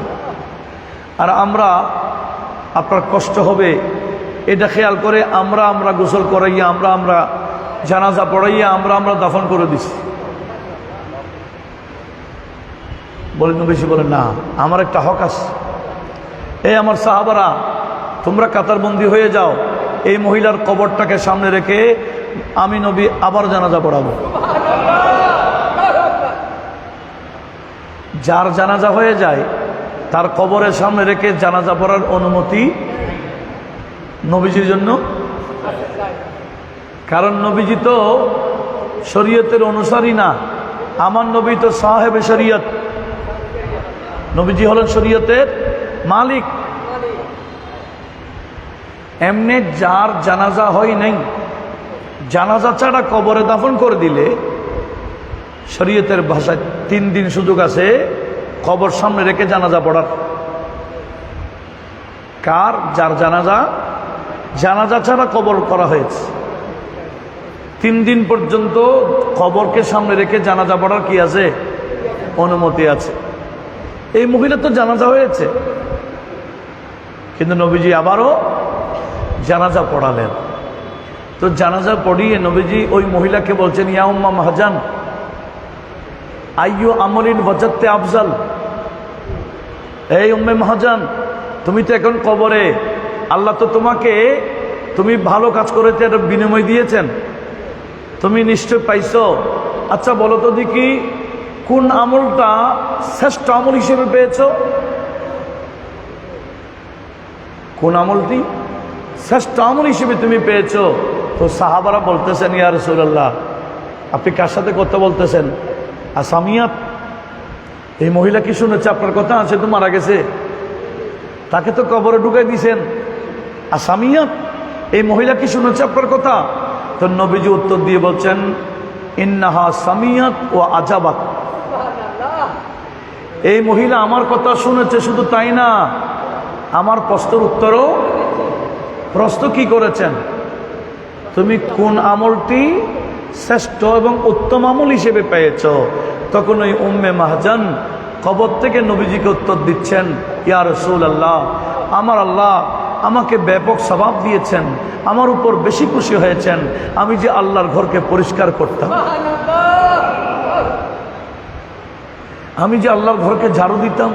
আর আমরা আপনার কষ্ট হবে এটা খেয়াল করে আমরা গোসল করাইয়া, আমরা জানাজা পড়াইয়া, আমরা দাফন করে দিছি। বলেন বেশি, বলেন না, আমার একটা হক আছে। এই আমার সাহাবারা, তোমরা কাতারবন্দি হয়ে যাও, এই মহিলার কবরটাকে সামনে রেখে আমি নবী আবার জানাজা পড়াবো। যার জানাজা হয়ে যায় তার কবরের সামনে রেখে জানাজা পড়ার অনুমতি নবীজির জন্য। কারণ নবীজি তো শরীয়তের অনুসারী না, আমার নবী তো সাহেবে শরীয়ত। নবীজি হলেন শরীয়তের মালিক। এমনি যার জানাজা হয় নাই, জানাজা ছাড়া কবরে দাফন করে দিলে শরীয়তের ভাষায় 3 দিন সুযোগ আছে কবর সামনে রেখে জানাজা পড়ার। কার? যার জানাজা ছাড়া কবর করা হয়েছে, 3 দিন পর্যন্ত কবরকে সামনে রেখে জানাজা পড়ার কি আছে? অনুমতি আছে। এই মহিলা তো জানাজা হয়েছে, কিন্তু নবীজি আবারও জানাজা পড়ালেন। তো জানাজা পড়িয়ে নবীজি ওই মহিলাকে বলছেন, ইয়া উম্মা মাহাজান, আইয়ু আমলিন ওয়াজাদতে আফজাল। এই উম্মে মাহাজান, তুমি তো এখন কবরে, আল্লাহ তো তোমাকে, তুমি ভালো কাজ করেছে, এটা বিনিময় দিয়েছেন, তুমি নিশ্চয় পাইছো। আচ্ছা বলো তো দেখি, কোন আমলটা শ্রেষ্ঠ আমল হিসেবে পেয়েছ? কোন আমলটি শ্রেষ্ঠ আমল হিসেবে তুমি পেয়েছো? তো সাহাবারা বলতেছেন, ইয়া রাসূলুল্লাহ, আপনি কার সাথে কথা বলতেছেন? আসামিয়াত। এই মহিলা কি শুনেছে আপনার কথা? আছে তো মারা গেছে, তাকে তো কবরে ঢুকাই দিয়েছেন। আসামিয়াত, এই মহিলা কি শুনেছে আপনার কথা? তো নবীজি উত্তর দিয়ে বলছেন, ইন্নাহা সামিয়াত ও আজাবাত। এই মহিলা আমার কথা শুনেছে, শুধু তাই না, আমার প্রশ্নের উত্তরও প্রশ্ন কি করেছেন, তুমি কোন আমলটি শ্রেষ্ঠ এবং উত্তম আমল হিসেবে পেয়েছ? তখন ওই উম্মে মাহজান কবর থেকে নবীজিকে উত্তর দিচ্ছেন, ইয়া রাসূলুল্লাহ, আমার আল্লাহ আমাকে ব্যাপক সওয়াব দিয়েছেন, আমার উপর বেশি খুশি হয়েছেন, আমি যে আল্লাহর ঘরকে পরিষ্কার করতাম। আমি যে আল্লাহর ঘরকে ঝাড়ু দিতাম,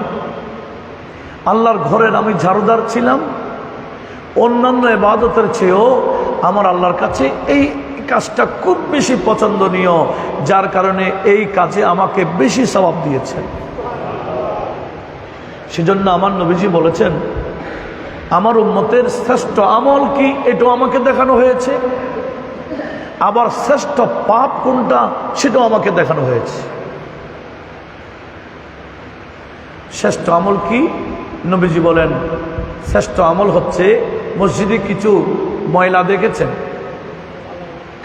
আল্লাহর ঘরের আমি ঝাড়ুদার ছিলাম, অন্যান্য ইবাদতের চেয়েও আমার আল্লাহর কাছে এই কাজটা খুব বেশি পছন্দনীয়, যার কারণে এই কাজে আমাকে বেশি সওয়াব দিয়েছেন। সেজন্য আমার নবীজি বলেছেন, আমার উম্মতের শ্রেষ্ঠ আমল কি এটাও আমাকে দেখানো হয়েছে, আবার শ্রেষ্ঠ পাপ কোনটা সেটাও আমাকে দেখানো হয়েছে। শ্রেষ্ঠ আমল কি? নবীজি বলেন, শ্রেষ্ঠ আমল হচ্ছে মসজিদে কিছু ময়লা দেখেছেন,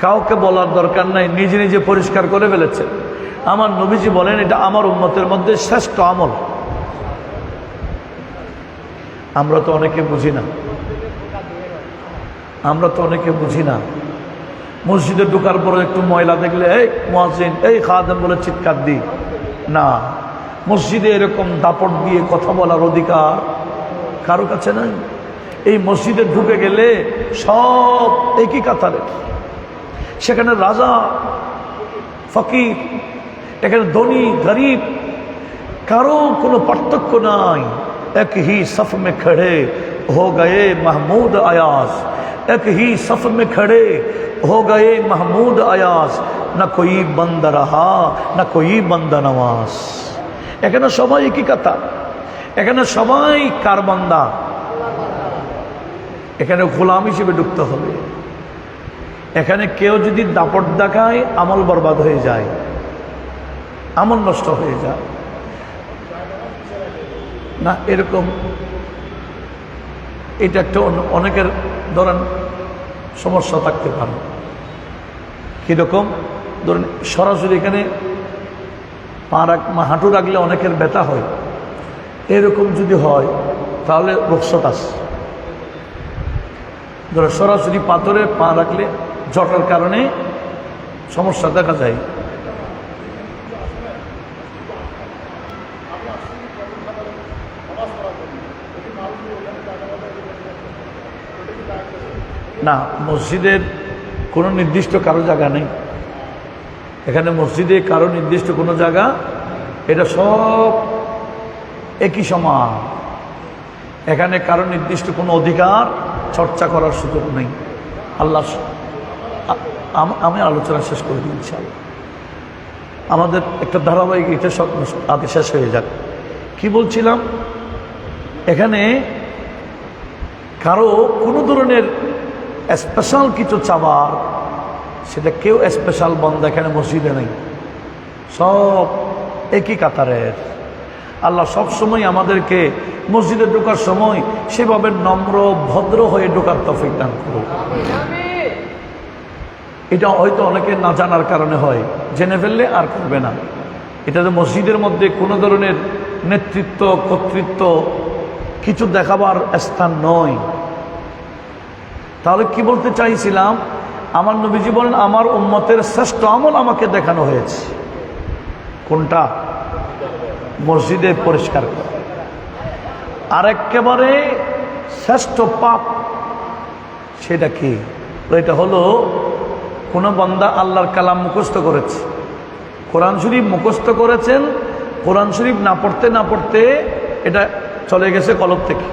কাউকে বলার দরকার নাই, নিজে নিজে পরিষ্কার করে ফেলেছেন। আমার নবীজি বলেন এটা আমার উম্মতের মধ্যে শ্রেষ্ঠ আমল। আমরা তো অনেকে বুঝি না, মসজিদে ঢোকার পরে একটু ময়লা দেখলে এই মুয়াজ্জিন, এই খাদেম বলে চিৎকার দিই না। মসজিদে এরকম দাপট দিয়ে কথা বলার অধিকার কারো কাছে নাই। এই মসজিদে ঢুকে গেলে সব একই কাতারে, সেখানে রাজা ফকির, এখানে ধনী গরিব, কারো কোনো পার্থক্য নাই। এক হি সফ মে খড়ে হো গয়ে মাহমুদ আয়াস, এক হি সফ মে খড়ে হো গয়ে মাহমুদ আয়াস, না কোই বন্দা রাহা না কোই বন্দা নওয়াজ। এখানে সবাই একই কথা, এখানে সবাই কার বান্দা? এখানে গোলাম হিসেবে ঢুকতে হবে। এখানে কেউ যদি দাপট দেখায় আমল বরবাদ হয়ে যায়, আমল নষ্ট হয়ে যায় না। এরকম এটা একটা অনেকের ধরেন সমস্যা থাকতে পারে। কীরকম? ধরেন সরাসরি এখানে হাঁটু রাখলে অনেকের ব্যথা হয়, এরকম যদি হয় তাহলে রুখসত আছে। ধরো সরাসরি পাথরে পা রাখলে জটার কারণে সমস্যা দেখা যায়। না, মসজিদের কোনো নির্দিষ্ট কারো জায়গা নেই। এখানে মসজিদে কারো নির্দিষ্ট কোনো জায়গা, এটা সব একই সমান। এখানে কারো নির্দিষ্ট কোনো অধিকার চর্চা করার সুযোগ নেই। আল্লাহ, আমি আলোচনা শেষ করে দিই ইনশাআল্লাহ। আমাদের একটা ধারাবাহিক এটা সব আগে শেষ হয়ে যাক। কি বলছিলাম? এখানে কারো কোনো ধরনের স্পেশাল কিছু চাবার, সেটা কেউ স্পেশাল বন্ধ এখানে মসজিদে নেই, সব একই কাতারের। আল্লাহ সব সময় আমাদেরকে মসজিদে ঢোকার সময় সেভাবে নম্র ভদ্র হয়ে ঢোকার তৌফিক দান করুন। এটা হয়তো অনেকে না জানার কারণে হয়, জেনে ফেললে আর করবে না। এটা তো মসজিদের মধ্যে কোনো ধরনের নেতৃত্ব কর্তৃত্ব কিছু দেখাবার স্থান নয়। তাহলে কি বলতে চাইছিলাম? আমার নবীজি বলেন আমার উম্মতের শ্রেষ্ঠ আমল আমাকে দেখানো হয়েছে। কোনটা? মসজিদে পরিষ্কার করা। আর একেবারে শ্রেষ্ঠ পাপ সেটা কি? এটা হলো কোনো বান্দা আল্লাহর কালাম মুখস্থ করেছে, কোরআন শরীফ মুখস্থ করেছেন, কোরআন শরীফ না পড়তে না পড়তে এটা চলে গেছে কলব থেকে,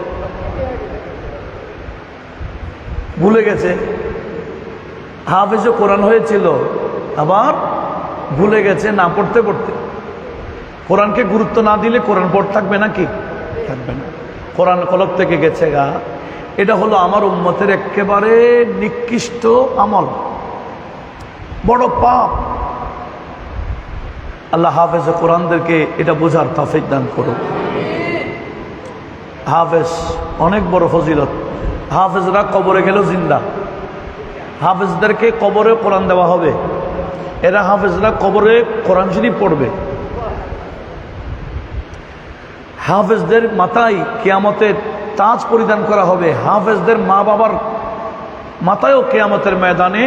ভুলে গেছে। হাফেজে কোরআন হয়েছিল, আবার ভুলে গেছে না পড়তে পড়তে। কোরআনকে গুরুত্ব না দিলে কোরআন পড় থাকবে নাকি? থাকবে না। কোরআন কলব থেকে গেছে গা। এটা হলো আমার উম্মতের একেবারে নিকৃষ্ট আমল, বড় পাপ। আল্লাহ হাফেজ কোরআনদেরকে এটা বোঝার তৌফিক দান করুন। হাফেজ অনেক বড় ফজিলত। হাফেজরা কবরে গেলেও জিন্দা। হাফেজদেরকে কবরে কোরআন দেওয়া হবে। এরা হাফেজরা কবরে কোরআন শরীফ পড়বে। হাফেজদের মাথায় কিয়ামতে তাজ পরিধান করা হবে। হাফেজদের মা বাবার মাথায়ও কিয়ামতের ময়দানে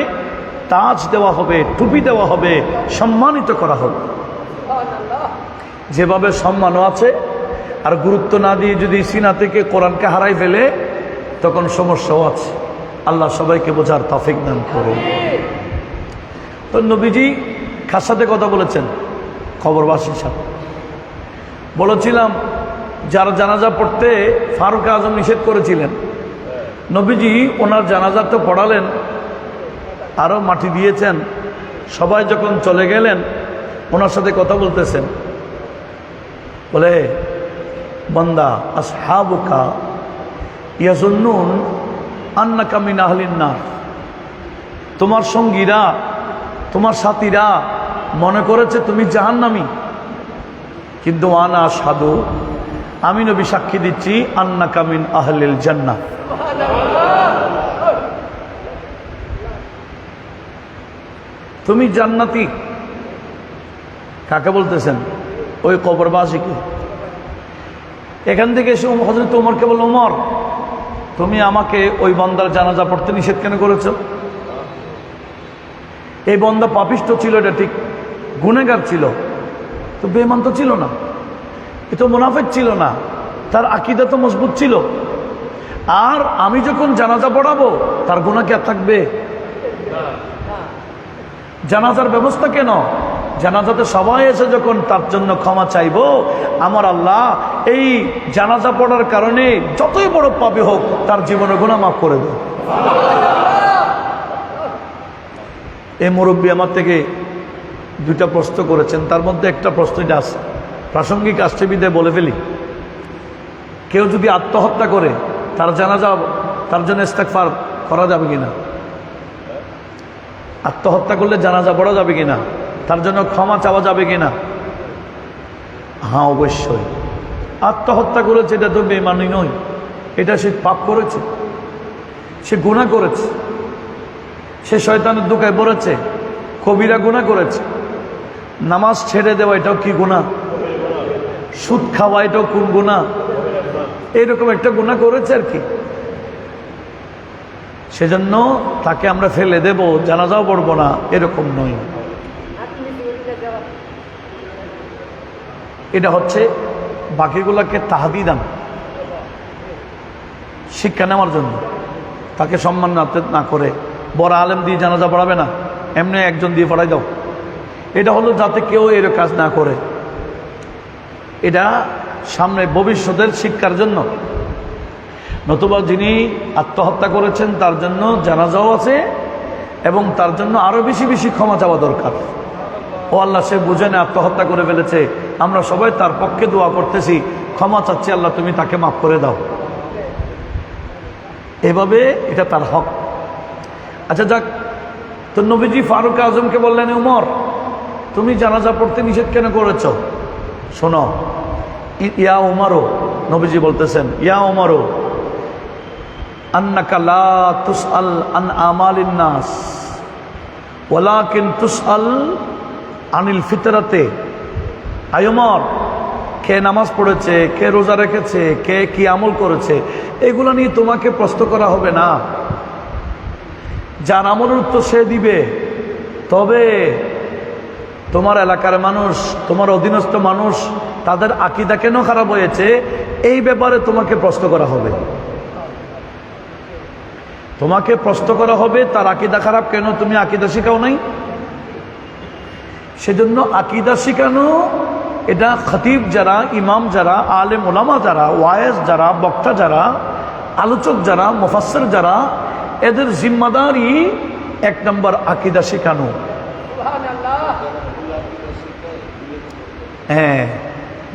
তাজ দেওয়া হবে, টুপি দেওয়া হবে, সম্মানিত করা হবে। যেভাবে সম্মানও আছে, আর গুরুত্ব না দিয়ে যদি সিনা থেকে কোরআনকে হারাই ফেলে তখন সমস্যাও আছে। আল্লাহ সবাইকে বোঝার তৌফিক দান করুন। তো নবীজি কার সাথে কথা বলেছেন? কবরবাসীর সাথে। বলেছিলাম যার জানাজা পড়তে ফারুক আজম নিষেধ করেছিলেন, নবীজি ওনার জানাজা তো পড়ালেন, আরও মাটি দিয়েছেন। সবাই যখন চলে গেলেন ওনার সাথে কথা বলতেছেন, বলে বান্দা আসহাবুকা ইয়াজুন্নুন আন্নাকা মিন আহলিন নার, তোমার সঙ্গীরা তোমার সাথীরা মনে করেছে তুমি জাহান্নামী, কিন্তু আনা আশহাদু, আমি নবী সাক্ষী দিচ্ছি আন্নাকা মিন আহলিল জান্নাহ। তুমি জান্নাতি। কাকে বলতেছেন? ওই কবরবাসীকে। এখান থেকে এসে হযরত ওমরকে বলল, ওমর তুমি আমাকে ওই বান্দার জানাজা পড়তে নিষেধ কেন করেছো? এই বান্দা পাপিষ্ঠ ছিল, এটা ঠিক, গুনেগার ছিল, তো বেঈমান তো ছিল না, এ তো মুনাফিক ছিল না, তার আকীদা তো মজবুত ছিল। আর আমি যখন জানাজা পড়াবো তার গুনাহ কি আর থাকবে? জানাজার ব্যবস্থা কেন? জানাজাতে সবাই এসে যখন তার জন্য ক্ষমা চাইবো, আমার আল্লাহ এই জানাজা পড়ার কারণে যতই বড় পাপী হোক তার জীবনের গুনাহ মাফ করে দেয়। এই মুরব্বী আমার থেকে দুইটা প্রশ্ন করেছেন, তার মধ্যে একটা প্রশ্ন এটা আছে, প্রাসঙ্গিক আসছে বিদায় বলে ফেলি। কেউ যদি আত্মহত্যা করে তার জানাজা, তার জন্য ইস্তেগফার করা যাবে কিনা? আত্মহত্যা করলে জানাজা পড়া যাবে কিনা? তার জন্য ক্ষমা চাওয়া যাবে কিনা? হ্যাঁ, অবশ্যই। আত্মহত্যা করেছে এটা তো বেঈমানি নয়, এটা সে পাপ করেছে, সে গুনাহ করেছে, সে শয়তানের ধোঁকায় পড়েছে, কবিরা গুনাহ করেছে। নামাজ ছেড়ে দেওয়া এটাও কি গুনাহ? সুদ খাওয়া এটাও কোন গুনাহ? এইরকম একটা গুনাহ করেছে আর কি। সেজন্য তাকে আমরা ফেলে দেব, জানাজাও পড়বো না, এরকম নয়। এটা হচ্ছে বাকিগুলাকে তাহদিদান, শিক্ষা নেওয়ার জন্য, তাকে সম্মান না করে বড় আলেম দিয়ে জানাজা পড়াবে না, এমনি একজন দিয়ে পড়াই দাও। এটা হলো যাতে কেউ এর কাজ না করে, এটা সামনে ভবিষ্যতের শিক্ষার জন্য। নতুবা যিনি আত্মহত্যা করেছেন তার জন্য জানাজাও আছে এবং তার জন্য আরো বেশি বেশি ক্ষমা চাওয়া দরকার। ও আল্লাহ, সে বুঝে না আত্মহত্যা করে ফেলেছে, আমরা সবাই তার পক্ষে দোয়া করতেছি, ক্ষমা চাচ্ছি, আল্লাহ তুমি তাকে মাফ করে দাও। এভাবে এটা তার হক। আচ্ছা যাক, তো নবীজি ফারুক আজমকে বললেন, উমর তুমি জানাজা পড়তে নিষেধ কেন করেছ? শোনো, ইয়া উমরও, নবীজি বলতেছেন, ইয়া উমরও আন্নাকা লা তুসআল আন আমালিন নাস ওয়ালাকিন তুসআল আনিল ফিতরাতে। আয় উমর, কে নামাজ পড়েছে, কে রোজা রেখেছে, কে কি আমল করেছে, এগুলো নিয়ে তোমাকে প্রশ্ন করা হবে না। যার আমলের উত্তর সে দিবে। তবে তোমার এলাকার মানুষ, তোমার অধীনস্থ মানুষ, তাদের আকীদা কেন খারাপ হয়েছে এই ব্যাপারে তোমাকে প্রশ্ন করা হবে। তোমাকে প্রশ্ন করা হবে তার আকীদা খারাপ কেন, তুমি আকীদা শিখাও নাই। সেজন্য আকীদা শিখানো, এটা খতিব যারা, ইমাম যারা, আলেম ওলামা যারা, ওয়ায়েজ যারা, বক্তা যারা, আলোচক যারা, মুফাসসির যারা, এদের জিম্মাদারি এক নম্বর আকীদা শিখানো। হ্যাঁ,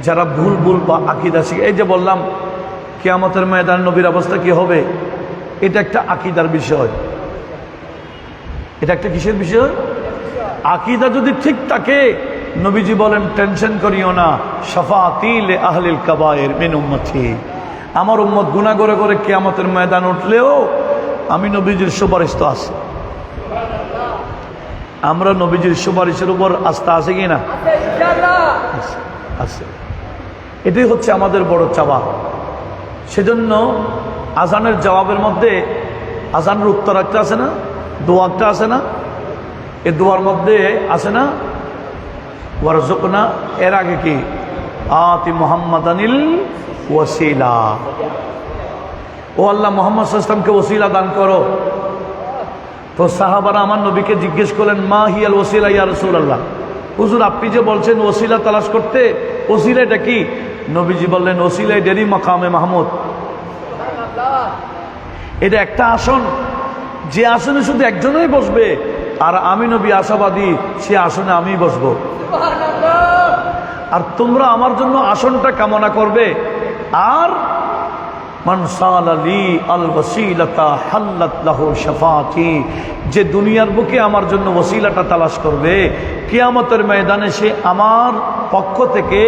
যারা ভুল ভুল বা আকীদা শিখে, এই যে বললাম কিয়ামতের ময়দান নবীর অবস্থা কি হবে, এটা একটা আকীদার বিষয়। এটা একটা কিসের বিষয়? আকীদা যদি ঠিক থাকে, নবীজি বলেন টেনশন করিও না, শাফাআতি লি আহলিল কাবায়ের মিন উম্মতি, আমার উম্মত গুনাহ করে করে কিয়ামতের ময়দান উঠলেও আমি নবীজির সুপারিশ তো আছে। আমরা নবীজির সুপারিশের উপর আস্থা আছে কি না? আছে। এটাই হচ্ছে আমাদের বড় চাওয়া। সেজন্য আজানের জবাবের মধ্যে আজানের উত্তর একটা আছে না, দোয়াটা আছে না, এই দোয়ার মধ্যে আছে না ওয়ারযুকনা, এর আগে কি আতি মুহাম্মাদানিল ওয়াসিলা, ও আল্লাহ মুহাম্মদ সাল্লাল্লাহু আলাইহি ওয়াসাল্লামকে ওসিলা দান করো। তো সাহাবারা আমার নবীকে জিজ্ঞেস করলেন, মা হিয়াল ওসিলা ইয়া রাসূলুল্লাহ, হুজুর আপনি যে বলছেন ওসিলা তালাশ করতে, ওসিলা এটা কি? নবীজি বললেন ওসিলাই ডেরি মাকামে মাহমুদ। এটা একটা আসন, যে আসনে শুধু একজনই বসবে, আর আমি নবী আশাবাদী সে আসনে আমি বসবো। আর তোমরা আমার জন্য আসনটা কামনা করবে। আর মান সালালি আল ওয়াসিলাতা হাল্লাত লাহু শাফাতি, যে দুনিয়ার বুকে আমার জন্য ওসিলাটা তালাশ করবে, কিয়ামতের ময়দানে সে আমার পক্ষ থেকে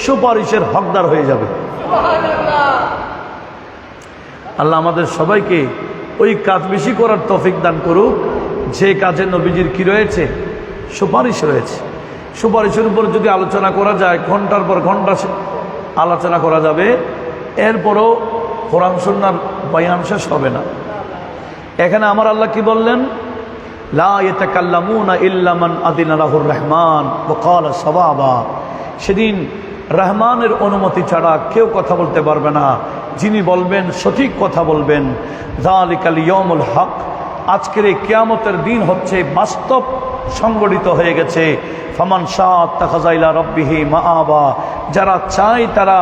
সুপারিশের হকদার হয়ে যাবে। আল্লাহ আমাদের সবাইকে ওই কাজ বেশি করার তৌফিক দান করুক, যে কাজে নবীজির কি রয়েছে, সুপারিশ রয়েছে। সুপারিশের উপর যদি আলোচনা করা যায়, ঘন্টার পর ঘন্টা আলোচনা করা যাবে, এরপরও কোরআন সুন্নাহর বয়ান শেষ হবে না। এখানে আমার আল্লাহ কি বললেন, লা ইয়াতাকাল্লামুনা ইল্লা মান আযিনা লাহুর রহমান ওয়া ক্বালা সাওয়াবা। সেদিন রহমানের অনুমতি ছাড়া কেউ কথা বলতে পারবে না, যিনি বলবেন সঠিক কথা বলবেন। যালিকাল ইয়াউমুল হক, আজকের এই কিয়ামতের দিন হচ্ছে বাস্তব সংগঠিত হয়ে গেছে। ফামান শাআ আত্তাখাযা ইলা রাব্বিহি মাআবা, যারা চায় তারা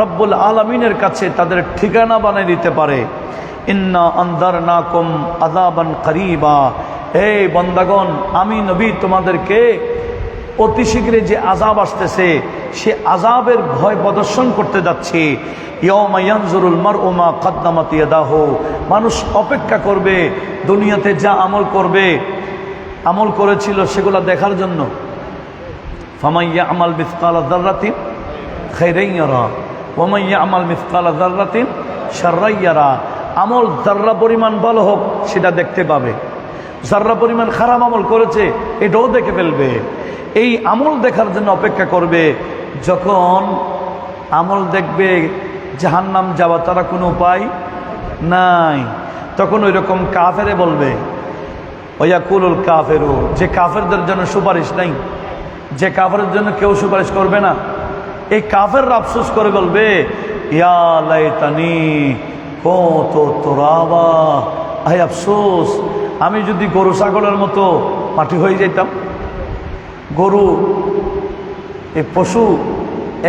রব্বুল আলামিনের কাছে তাদের ঠিকানা বানিয়ে দিতে পারে। ইন্না আনযারনাকুম আযাবান করিবা, হে বান্দাগণ, আমি নবী তোমাদেরকে অতি শীঘ্রই যে আযাব আসতেছে সে আযাবের ভয় প্রদর্শন করতে যাচ্ছি। ইয়াউমা ইয়ানজুরুল মারউ মা কদ্দামাত ইয়াদাহু, মানুষ অপেক্ষা করবে দুনিয়াতে যা আমল করেছিল সেগুলো দেখার জন্য। ফামান ইয়ামাল মিসকালা যাররাতিন খায়রান ইয়ারা ওয়া মান ইয়ামাল মিসকালা যাররাতিন শাররান ইয়ারা, আমল যাররা পরিমাণ ভালো হোক সেটা দেখতে পাবে, যাররা পরিমাণ খারাপ আমল করেছে এটাও দেখে ফেলবে। এই আমল দেখার জন্য অপেক্ষা করবে। যখন আমল দেখবে জাহান্নাম যাওয়া তারা কোনো উপায় নাই, তখন ওই রকম কাফেরে বলবে, ওয়াকুলুল কাফেরু, যে কাফেরদের জন্য সুপারিশ নাই, যে কাফেরের জন্য কেউ সুপারিশ করবে না, এই কাফেররা আফসোস করে বলবে, ইয়া লাইতানি কুনতু তুরাবা, আই আফসোস, আমি যদি গরু ছাগলের মতো মাটি হয়ে যেতাম। গরু, এই পশু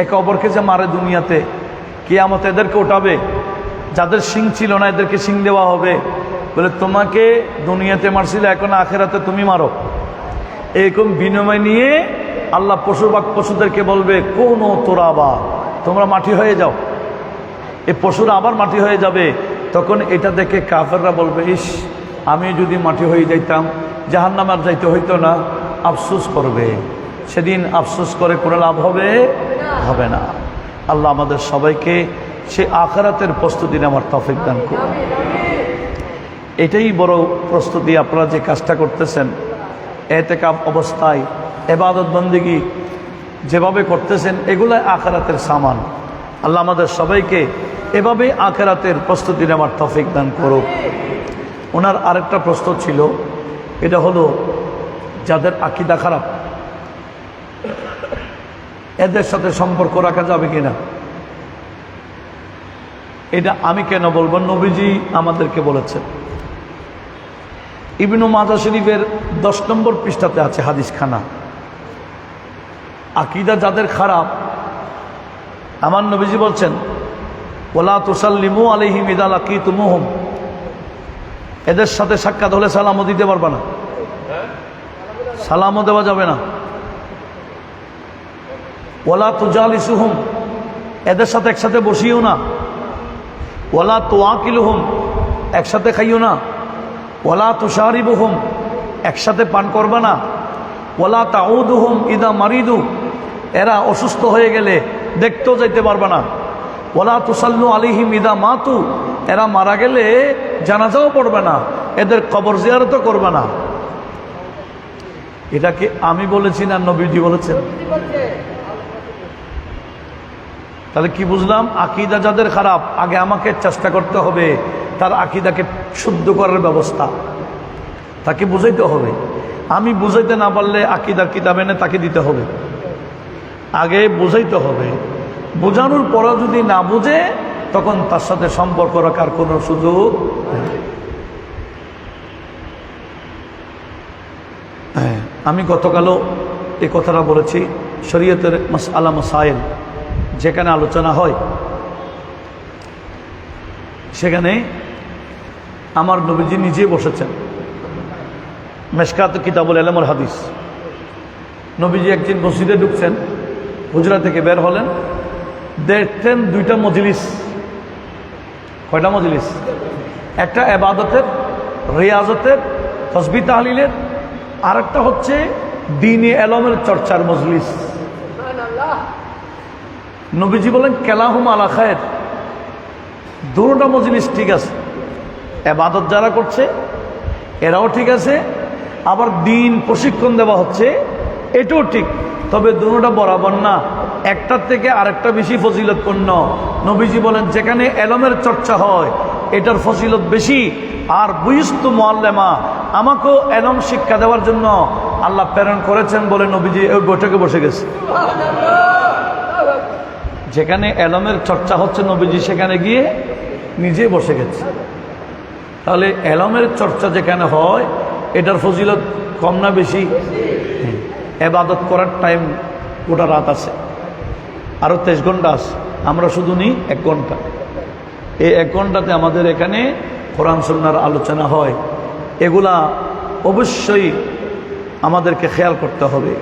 একে অপরকে যে মারে দুনিয়াতে, কিয়ামতে এদেরকে উঠাবে। যাদের শিং ছিল না এদেরকে শিং দেওয়া হবে, বলে তোমাকে দুনিয়াতে মারছিল, এখন আখেরাতে তুমি মারো। এরকম বিনিময় নিয়ে আল্লাহ পশুদেরকে বলবে, কোনো তোরাবা, তোমরা মাটি হয়ে যাও। এই পশুরা আবার মাটি হয়ে যাবে। তখন এটা দেখে কাফেররা বলবে, ইস, আমি যদি মাটি হয়ে যাইতাম জাহান্নামে আর যাইতে হইতো না। আফসোস করবে। সেদিন আফসোস করে কোনো লাভ হবে না। আল্লাহ আমাদের সবাইকে সে আখিরাতের প্রস্তুতি নেওয়ার তৌফিক দান করুন। এটাই বড় প্রস্তুতি। আপনারা যে কাজটা করতেছেন, এতেকাফ অবস্থায় ইবাদত বন্দেগী যেভাবে করতেছেন, এগুলাই আখিরাতের সামান। আল্লাহ আমাদের সবাইকে এভাবে আখিরাতের প্রস্তুতি নেওয়ার তৌফিক দান করুক। ওনার আরেকটা প্রশ্ন ছিল, এটা হলো যাদের আকীদা খারাপ এদের সাথে সম্পর্ক রাখা যাবে কিনা। এটা আমি কেন বলবো, নবীজি আমাদেরকে বলেছেন। ইবনু মাজাহ শরীফের 10 নম্বর পৃষ্ঠাতে আছে হাদিস খানা। আকীদা যাদের খারাপ, আমার নবীজি বলছেন, ওয়ালা তুসাল্লিমু আলাইহিম ইযা লাকীতুমুহুম, এদের সাথে সাক্ষাৎ হলে সালামও দিতে পারবে না, সালামও দেওয়া যাবে না। ওয়ালা তুজালিসুহুম, এদের সাথে একসাথে বসিও না। ওয়ালা তুআকিলুহুম, একসাথে খাইও না। ওয়ালা তুশারিবুহুম, একসাথে পান করবে না। ওয়ালা তাউদুহুম ইদা মারিদু, এরা অসুস্থ হয়ে গেলে দেখতেও যাইতে পারবে না। ওয়ালা তুসাল্লু আলাইহিম ইদা মাতু, এরা মারা গেলে জানাজাও পড়বে না, এদের কবর জিয়ারতও করবে না। এটা কি আমি বলেছি না নবীজি বলেছেন? তাহলে কি বুঝলাম? আকীদা যাদের খারাপ, আগে আমাকে চেষ্টা করতে হবে তার আকীদাকে শুদ্ধ করার ব্যবস্থা, তাকে বুঝাইতে হবে। আমি বুঝাইতে না পারলে আকীদার কিতাব এনে তাকে দিতে হবে, আগে বুঝাইতে হবে। বোঝানোর পরও যদি না বুঝে, তখন তার সাথে সম্পর্ক রাখার কোনো সুযোগ নেই। আমি গতকালও এই কথাটা বলেছি, শরীয়তের মাসআলা মাসাইল যেখানে আলোচনা হয় সেখানে আমার নবীজি নিজে বসেছেন। মেশকাত কিতাবুল ইলম ওয়াল হাদিস। নবীজি একদিন মসজিদে ঢুকছেন, হুজরা থেকে বের হলেন, দেখতেন দুইটা মজলিস। কয়টা মজলিস? একটা ইবাদতের, রিয়াজতের, তাসবিহ তাহলিলের, আর একটা হচ্ছে দ্বীনে ইলমের চর্চার মজলিস। নবীজি বলেন কেলাহুম আলা খায়ের, দুটোটা মজলিস ঠিক আছে। ইবাদত যারা করছে এরাও ঠিক আছে, আবার দ্বীন প্রশিক্ষণ দেওয়া হচ্ছে এটাও ঠিক, তবে দুটোটা বরাবর না, একটার থেকে আরেকটা বেশি ফজিলতপূর্ণ। নবীজি বলেন যেখানে ইলমের চর্চা হয় এটার ফজিলত বেশি। আর বুইস্তু মুআল্লিমা, আমাকেও ইলম শিক্ষা দেওয়ার জন্য আল্লাহ প্রেরণ করেছেন বলে নবীজি ওই বৈঠকে বসে গেছে। যেখানে ইলমের চর্চা হচ্ছে নবীজি সেখানে গিয়ে নিজে বসে গেছে। তাহলে ইলমের চর্চা যেখানে হয় এটার ফজিলত কম না বেশি? ইবাদত করার টাইম গোটা রাত আছে, আরও 23 ঘন্টা আছে, আমরা শুধু নিই 1 ঘন্টা। এই 1 ঘন্টাতে আমাদের এখানে কোরআন সুন্নাহর আলোচনা হয়। এগুলা অবশ্যই আমাদেরকে খেয়াল করতে হবে।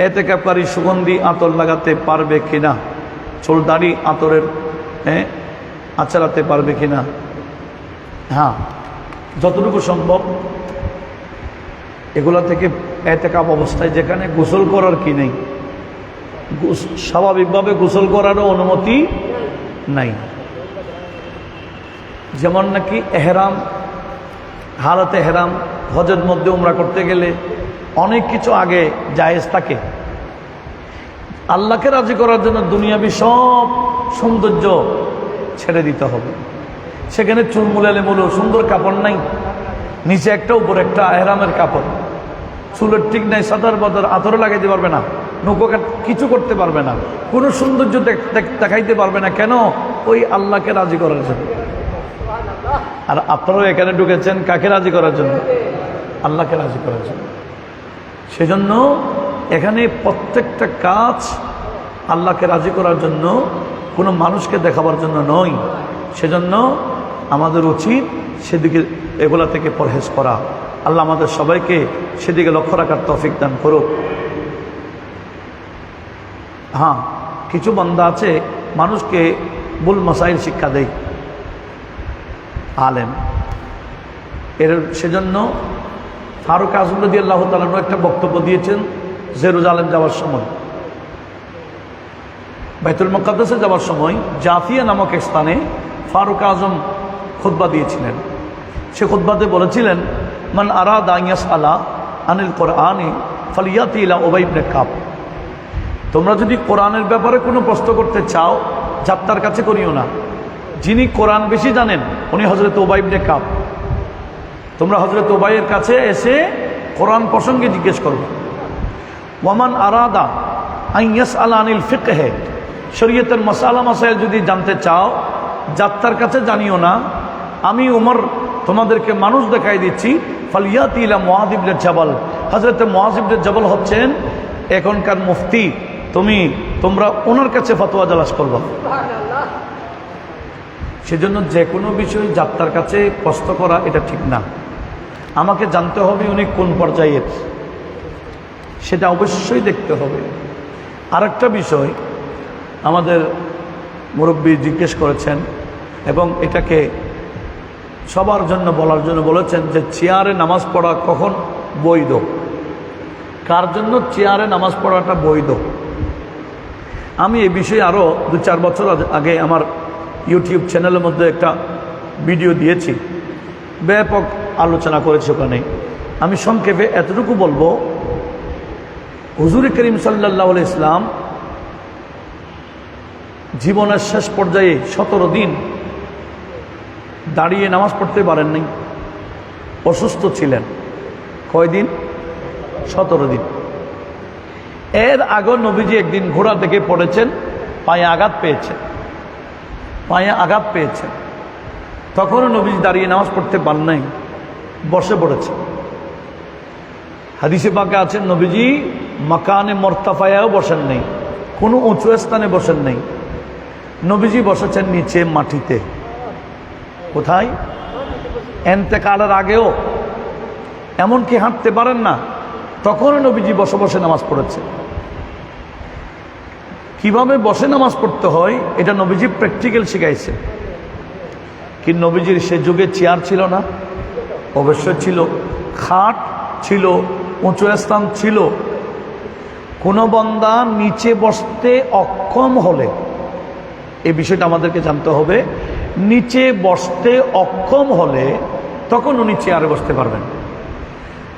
এতেকাফকারী সুগন্ধি আতর লাগাতে পারবে কিনা, চুল দাড়ি আতরের আচরাতে পারবে কিনা? হ্যাঁ, যতটুকু সম্ভব এগুলা থেকে এতেকাফ অবস্থায় যেখানে গোসল করার কি নেই, স্বাভাবিকভাবে গোসল করারও অনুমতি নাই। যেমন নাকি এহরাম, হালাতে এহরাম, হজের মধ্যে উমরা করতে গেলে অনেক কিছু আগে জায়েজ থাকে। আল্লাহকে রাজি করার জন্য দুনিয়াবি সব সৌন্দর্য ছেড়ে দিতে হবে। সেখানে চুল মুলালে মুলো, সুন্দর কাপড় নাই, নিচে একটা উপরে একটা এহরামের কাপড়, চুলের ঠিক নাই, সাদার বদর আতরও লাগাইতে পারবে না, নৌকো কিছু করতে পারবে না, কোনো সৌন্দর্য দেখাইতে পারবে না। কেন? ওই আল্লাহকে রাজি করার জন্য। আর আপনারাও এখানে ঢুকেছেন কাকে রাজি করার জন্য? আল্লাহকে রাজি করার জন্য। সেজন্য এখানে প্রত্যেকটা কাজ আল্লাহকে রাজি করার জন্য, কোনো মানুষকে দেখাবার জন্য নয়। সেজন্য আমাদের উচিত সেদিকে, এগুলা থেকে পরহেজ করা। আল্লাহ আমাদের সবাইকে সেদিকে লক্ষ্য রাখার তৌফিক দান করুক। হ্যাঁ, কিছু বান্দা আছে মানুষকে ভুল মাসাইল শিক্ষা দেয়, আলেম। সেজন্য ফারুক আজম রাদিয়াল্লাহু তাআলা একটা বক্তব্য দিয়েছেন জেরুজালেম যাওয়ার সময়, বাইতুল মুকাদ্দাসে যাওয়ার সময় জাফিয়া নামক এক স্থানে ফারুক আজম খুতবা দিয়েছিলেন। সে খুতবাতে বলেছিলেন, মান আরাদা আন ইয়াসআলা আনিল কোরআনি ফালিয়াতি ইলা উবাই ইবনে কাব। তোমরা যদি কোরআনের ব্যাপারে কোনো প্রশ্ন করতে চাও, যাত্রার কাছে করিও না। যিনি কোরআন বেশি জানেন উনি হযরত উবাই ইবনে কাব। তোমরা হযরত উবাইয়ের কাছে এসে কোরআন প্রসঙ্গে জিজ্ঞেস করবে। ওয়ামান আরাদা আন ইয়াসআলা আনিল ফিকহ, শরীয়তের মাসালা মাসাইল যদি জানতে চাও, যাত্রার কাছে জানিও না। আমি ওমর তোমাদেরকে মানুষ দেখাই দিচ্ছি, ফালিয়াতি ইলা মুআয ইবনে জাবাল। হযরত মুআয ইবনে জাবাল হচ্ছেন এখনকার মুফতি, তোমরা ওনার কাছে ফতোয়া তালাশ করবা। সেজন্য যে কোনো বিষয় যাত্রার কাছে প্রশ্ন করা এটা ঠিক না। আমাকে জানতে হবে উনি কোন পর্যায়ের, সেটা অবশ্যই দেখতে হবে। আরেকটা বিষয় আমাদের মুরব্বী জিজ্ঞেস করেছেন এবং এটাকে সবার জন্য বলার জন্য বলেছেন যে চেয়ারে নামাজ পড়া কখন বৈধ, কার জন্য চেয়ারে নামাজ পড়াটা বৈধ। আমি এই বিষয়ে আরও 2-4 বছর আগে আমার ইউটিউব চ্যানেলের মধ্যে একটা ভিডিও দিয়েছি, ব্যাপক আলোচনা করেছি ওখানে। আমি সংক্ষেপে এতটুকু বলবো, হুজুর করিম সাল্লাল্লাহু আলাইহি ইসলাম জীবনের শেষ পর্যায়ে 17 দিন দাঁড়িয়ে নামাজ পড়তে পারেন নাই, অসুস্থ ছিলেন। কয়দিন? 17 দিন। এর আগে নবীজি একদিন ঘোড়া থেকে পড়েছেন, পায়ে আঘাত পেয়েছেন। তখনও নবীজি দাঁড়িয়ে নামাজ পড়তে পারেন নাই, বসে পড়েছেন। হাদিসে পাকে আছেন নবীজি মাকানে মর্তাফায়াও বসেন নেই, কোনো উঁচু স্থানে বসেন নাই, নবীজি বসেছেন নিচে মাটিতে। কোথায়? এন্তেকালের আগেও এমনকি হাঁটতে পারেন না, তখনও নবীজি বসে বসে নামাজ পড়েছে। কিভাবে বসে নামাজ পড়তে হয় এটা নবীজি প্র্যাকটিক্যাল শিখাইছে। কি নবীজির সে যুগে চেয়ার ছিল না? অবশ্যই ছিল। খাট ছিল, উঁচু স্থান ছিল। কোনো বান্দা নিচে বসতে অক্ষম হলে, এই বিষয়টা আমাদেরকে জানতে হবে, নিচে বসতে অক্ষম হলে তখন উনি চেয়ারে বসতে পারবেন।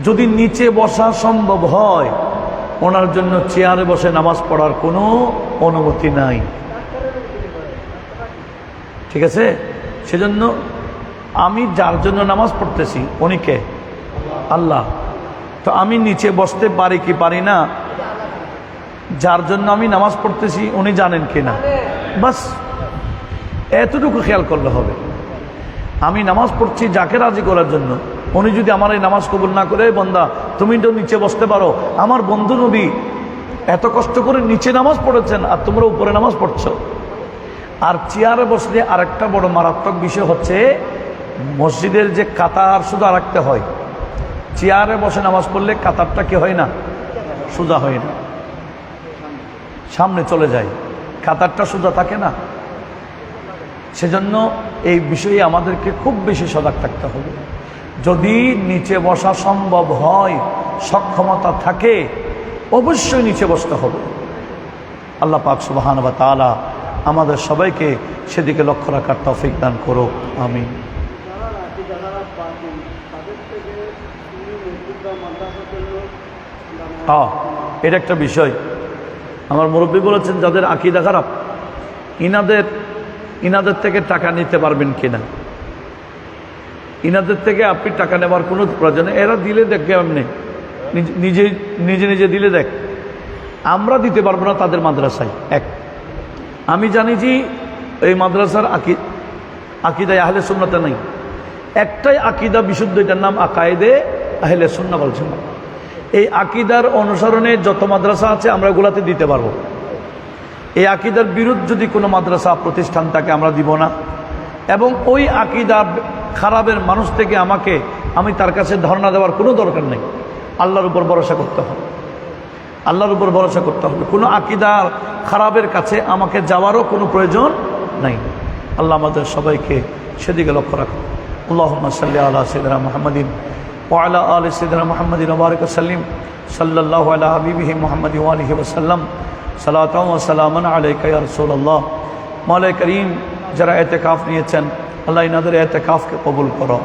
যদি নিচে বসা সম্ভব হয়, ওনার জন্য চেয়ারে বসে নামাজ পড়ার কোনো অনুমতি নাই। ঠিক আছে? সেজন্য আমি যার জন্য নামাজ পড়তেছি উনি কে? আল্লাহ। তো আমি নিচে বসতে পারি কি পারি না, যার জন্য আমি নামাজ পড়তেছি উনি জানেন কি না, বাস এতটুকু খেয়াল করলে হবে। আমি নামাজ পড়ছি যাকে রাজি করার জন্য, উনি যদি আমার এই নামাজ কবুল না করে, বন্দা তুমি তো নিচে বসতে পারো, আমার বন্ধু নবী এত কষ্ট করে নিচে নামাজ পড়েছেন আর তোমরা উপরে নামাজ পড়ছো। আর চেয়ারে বসলে আরেকটা বড় মারাত্মক বিষয় হচ্ছে, মসজিদের যে কাতার শুধু আরেকটা হয়, চেয়ারে বসে নামাজ পড়লে কাতারটা কি হয় না? সোজা হয় না, সামনে চলে যায়, কাতারটা সোজা থাকে না। সেজন্য এই বিষয়ে আমাদেরকে খুব বেশি সজাগ থাকতে হবে। যদি নিচে বসা সম্ভব হয়, সক্ষমতা থাকে, অবশ্যই নিচে বসতে হবে। আল্লাহ পাক সুবহানাহু ওয়া তাআলা আমাদের সবাইকে সেদিকে লক্ষ্য রাখার তৌফিক দান করুক। আমিন। এটা একটা বিষয়। আমার মুরব্বী বলেছেন, যাদের আকীদা খারাপ ইনাদের থেকে টাকা নিতে পারবেন কিনা। ইনাদের থেকে আপনি টাকা নেবার কোনো প্রয়োজন নেই, এরা দিলে দেখবে, এমনি নিজে নিজে নিজে দিলে দেখ। আমরা দিতে পারবো না তাদের মাদ্রাসায়। আমি জানি যে এই মাদ্রাসার আকীদায় আহলে সুন্নাতে নাই, একটাই আকীদা বিশুদ্ধ, এটার নাম আকায়েদে আহলে সুন্নাহ ওয়াল জামাত। এই আকীদার অনুসরণে যত মাদ্রাসা আছে আমরা ওগুলাতে দিতে পারবো। এই আকীদার বিরুদ্ধে যদি কোনো মাদ্রাসা প্রতিষ্ঠান থাকে আমরা দিব না। এবং ওই আকীদা খারাপের মানুষ থেকে আমি তার কাছে ধারণা দেওয়ার কোনো দরকার নেই। আল্লাহর উপর ভরসা করতে হবে, আল্লাহর উপর ভরসা করতে হবে। কোনো আকীদা খারাপের কাছে আমাকে যাওয়ারও কোনো প্রয়োজন নাই। আল্লাহ আমাদের সবাইকে সেদিকে লক্ষ্য রাখুন। আল্লাহুম্মা সাল্লি আলা সাইয়্যিদিনা মুহাম্মাদিন ওয়া আলা আলি সাইয়্যিদিনা মুহাম্মাদিন ওয়া বারিক ওয়া সাল্লিম সাল্লাল্লাহু আলা হাবিবিহি মুহাম্মাদি ওয়া আলিহি ওয়া সাল্লাম সালাতাও ওয়া সালামান আলাইকা ইয়া রাসূলুল্লাহ। মাওলা করিম, যারা এতেকাফ নিয়েছেন, আল্লাহ ইনাদের এতেকাফকে কবুল করো।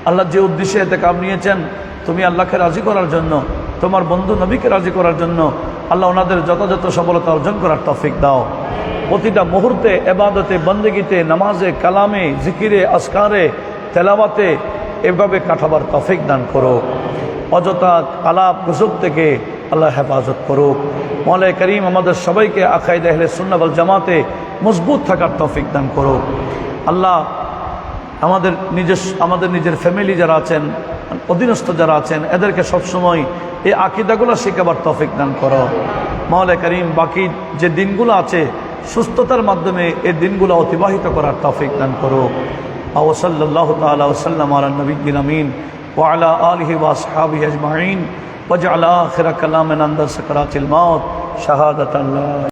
আল্লাহ যে উদ্দেশ্যে এতেকাফ নিয়েছেন, তুমি আল্লাহকে রাজি করার জন্য, তোমার বন্ধু নবীকে রাজি করার জন্য, আল্লাহ ওনাদের যথাযথ সফলতা অর্জন করার তৌফিক দাও। প্রতিটা মুহূর্তে ইবাদতে, বন্দেগীতে, নামাজে, কালামে, জিকিরে, আসকারে, তেলাওয়াতে এভাবে কাটাবার তৌফিক দান করো। অযথা আলাপ গুজব থেকে আল্লাহ হেফাজত করুক। মাওলা করিম আমাদের সবাইকে আকায়েদে আহলে সুন্নাহ ওয়াল জামাতে মজবুত থাকার তৌফিক দান করুক। আল্লাহ আমাদের নিজের ফ্যামিলি যারা আছেন, অধীনস্থ যারা আছেন, এদেরকে সবসময় এই আকীদাগুলো শেখাবার তৌফিক দান করো। মাওলা করিম বাকি যে দিনগুলো আছে সুস্থতার মাধ্যমে এই দিনগুলো অতিবাহিত করার তৌফিক দান করো। ওয়া সাল্লাল্লাহু তাআলা ওয়া সাল্লাম আলা নবিয়্যিনা আমিন ওয়া আলা আলিহি ওয়া আসহাবিহি আজমাইন ওয়াজআল আখিরা কালামানা ইনদা সাকরাতিল মাউত শাহাদাতান লা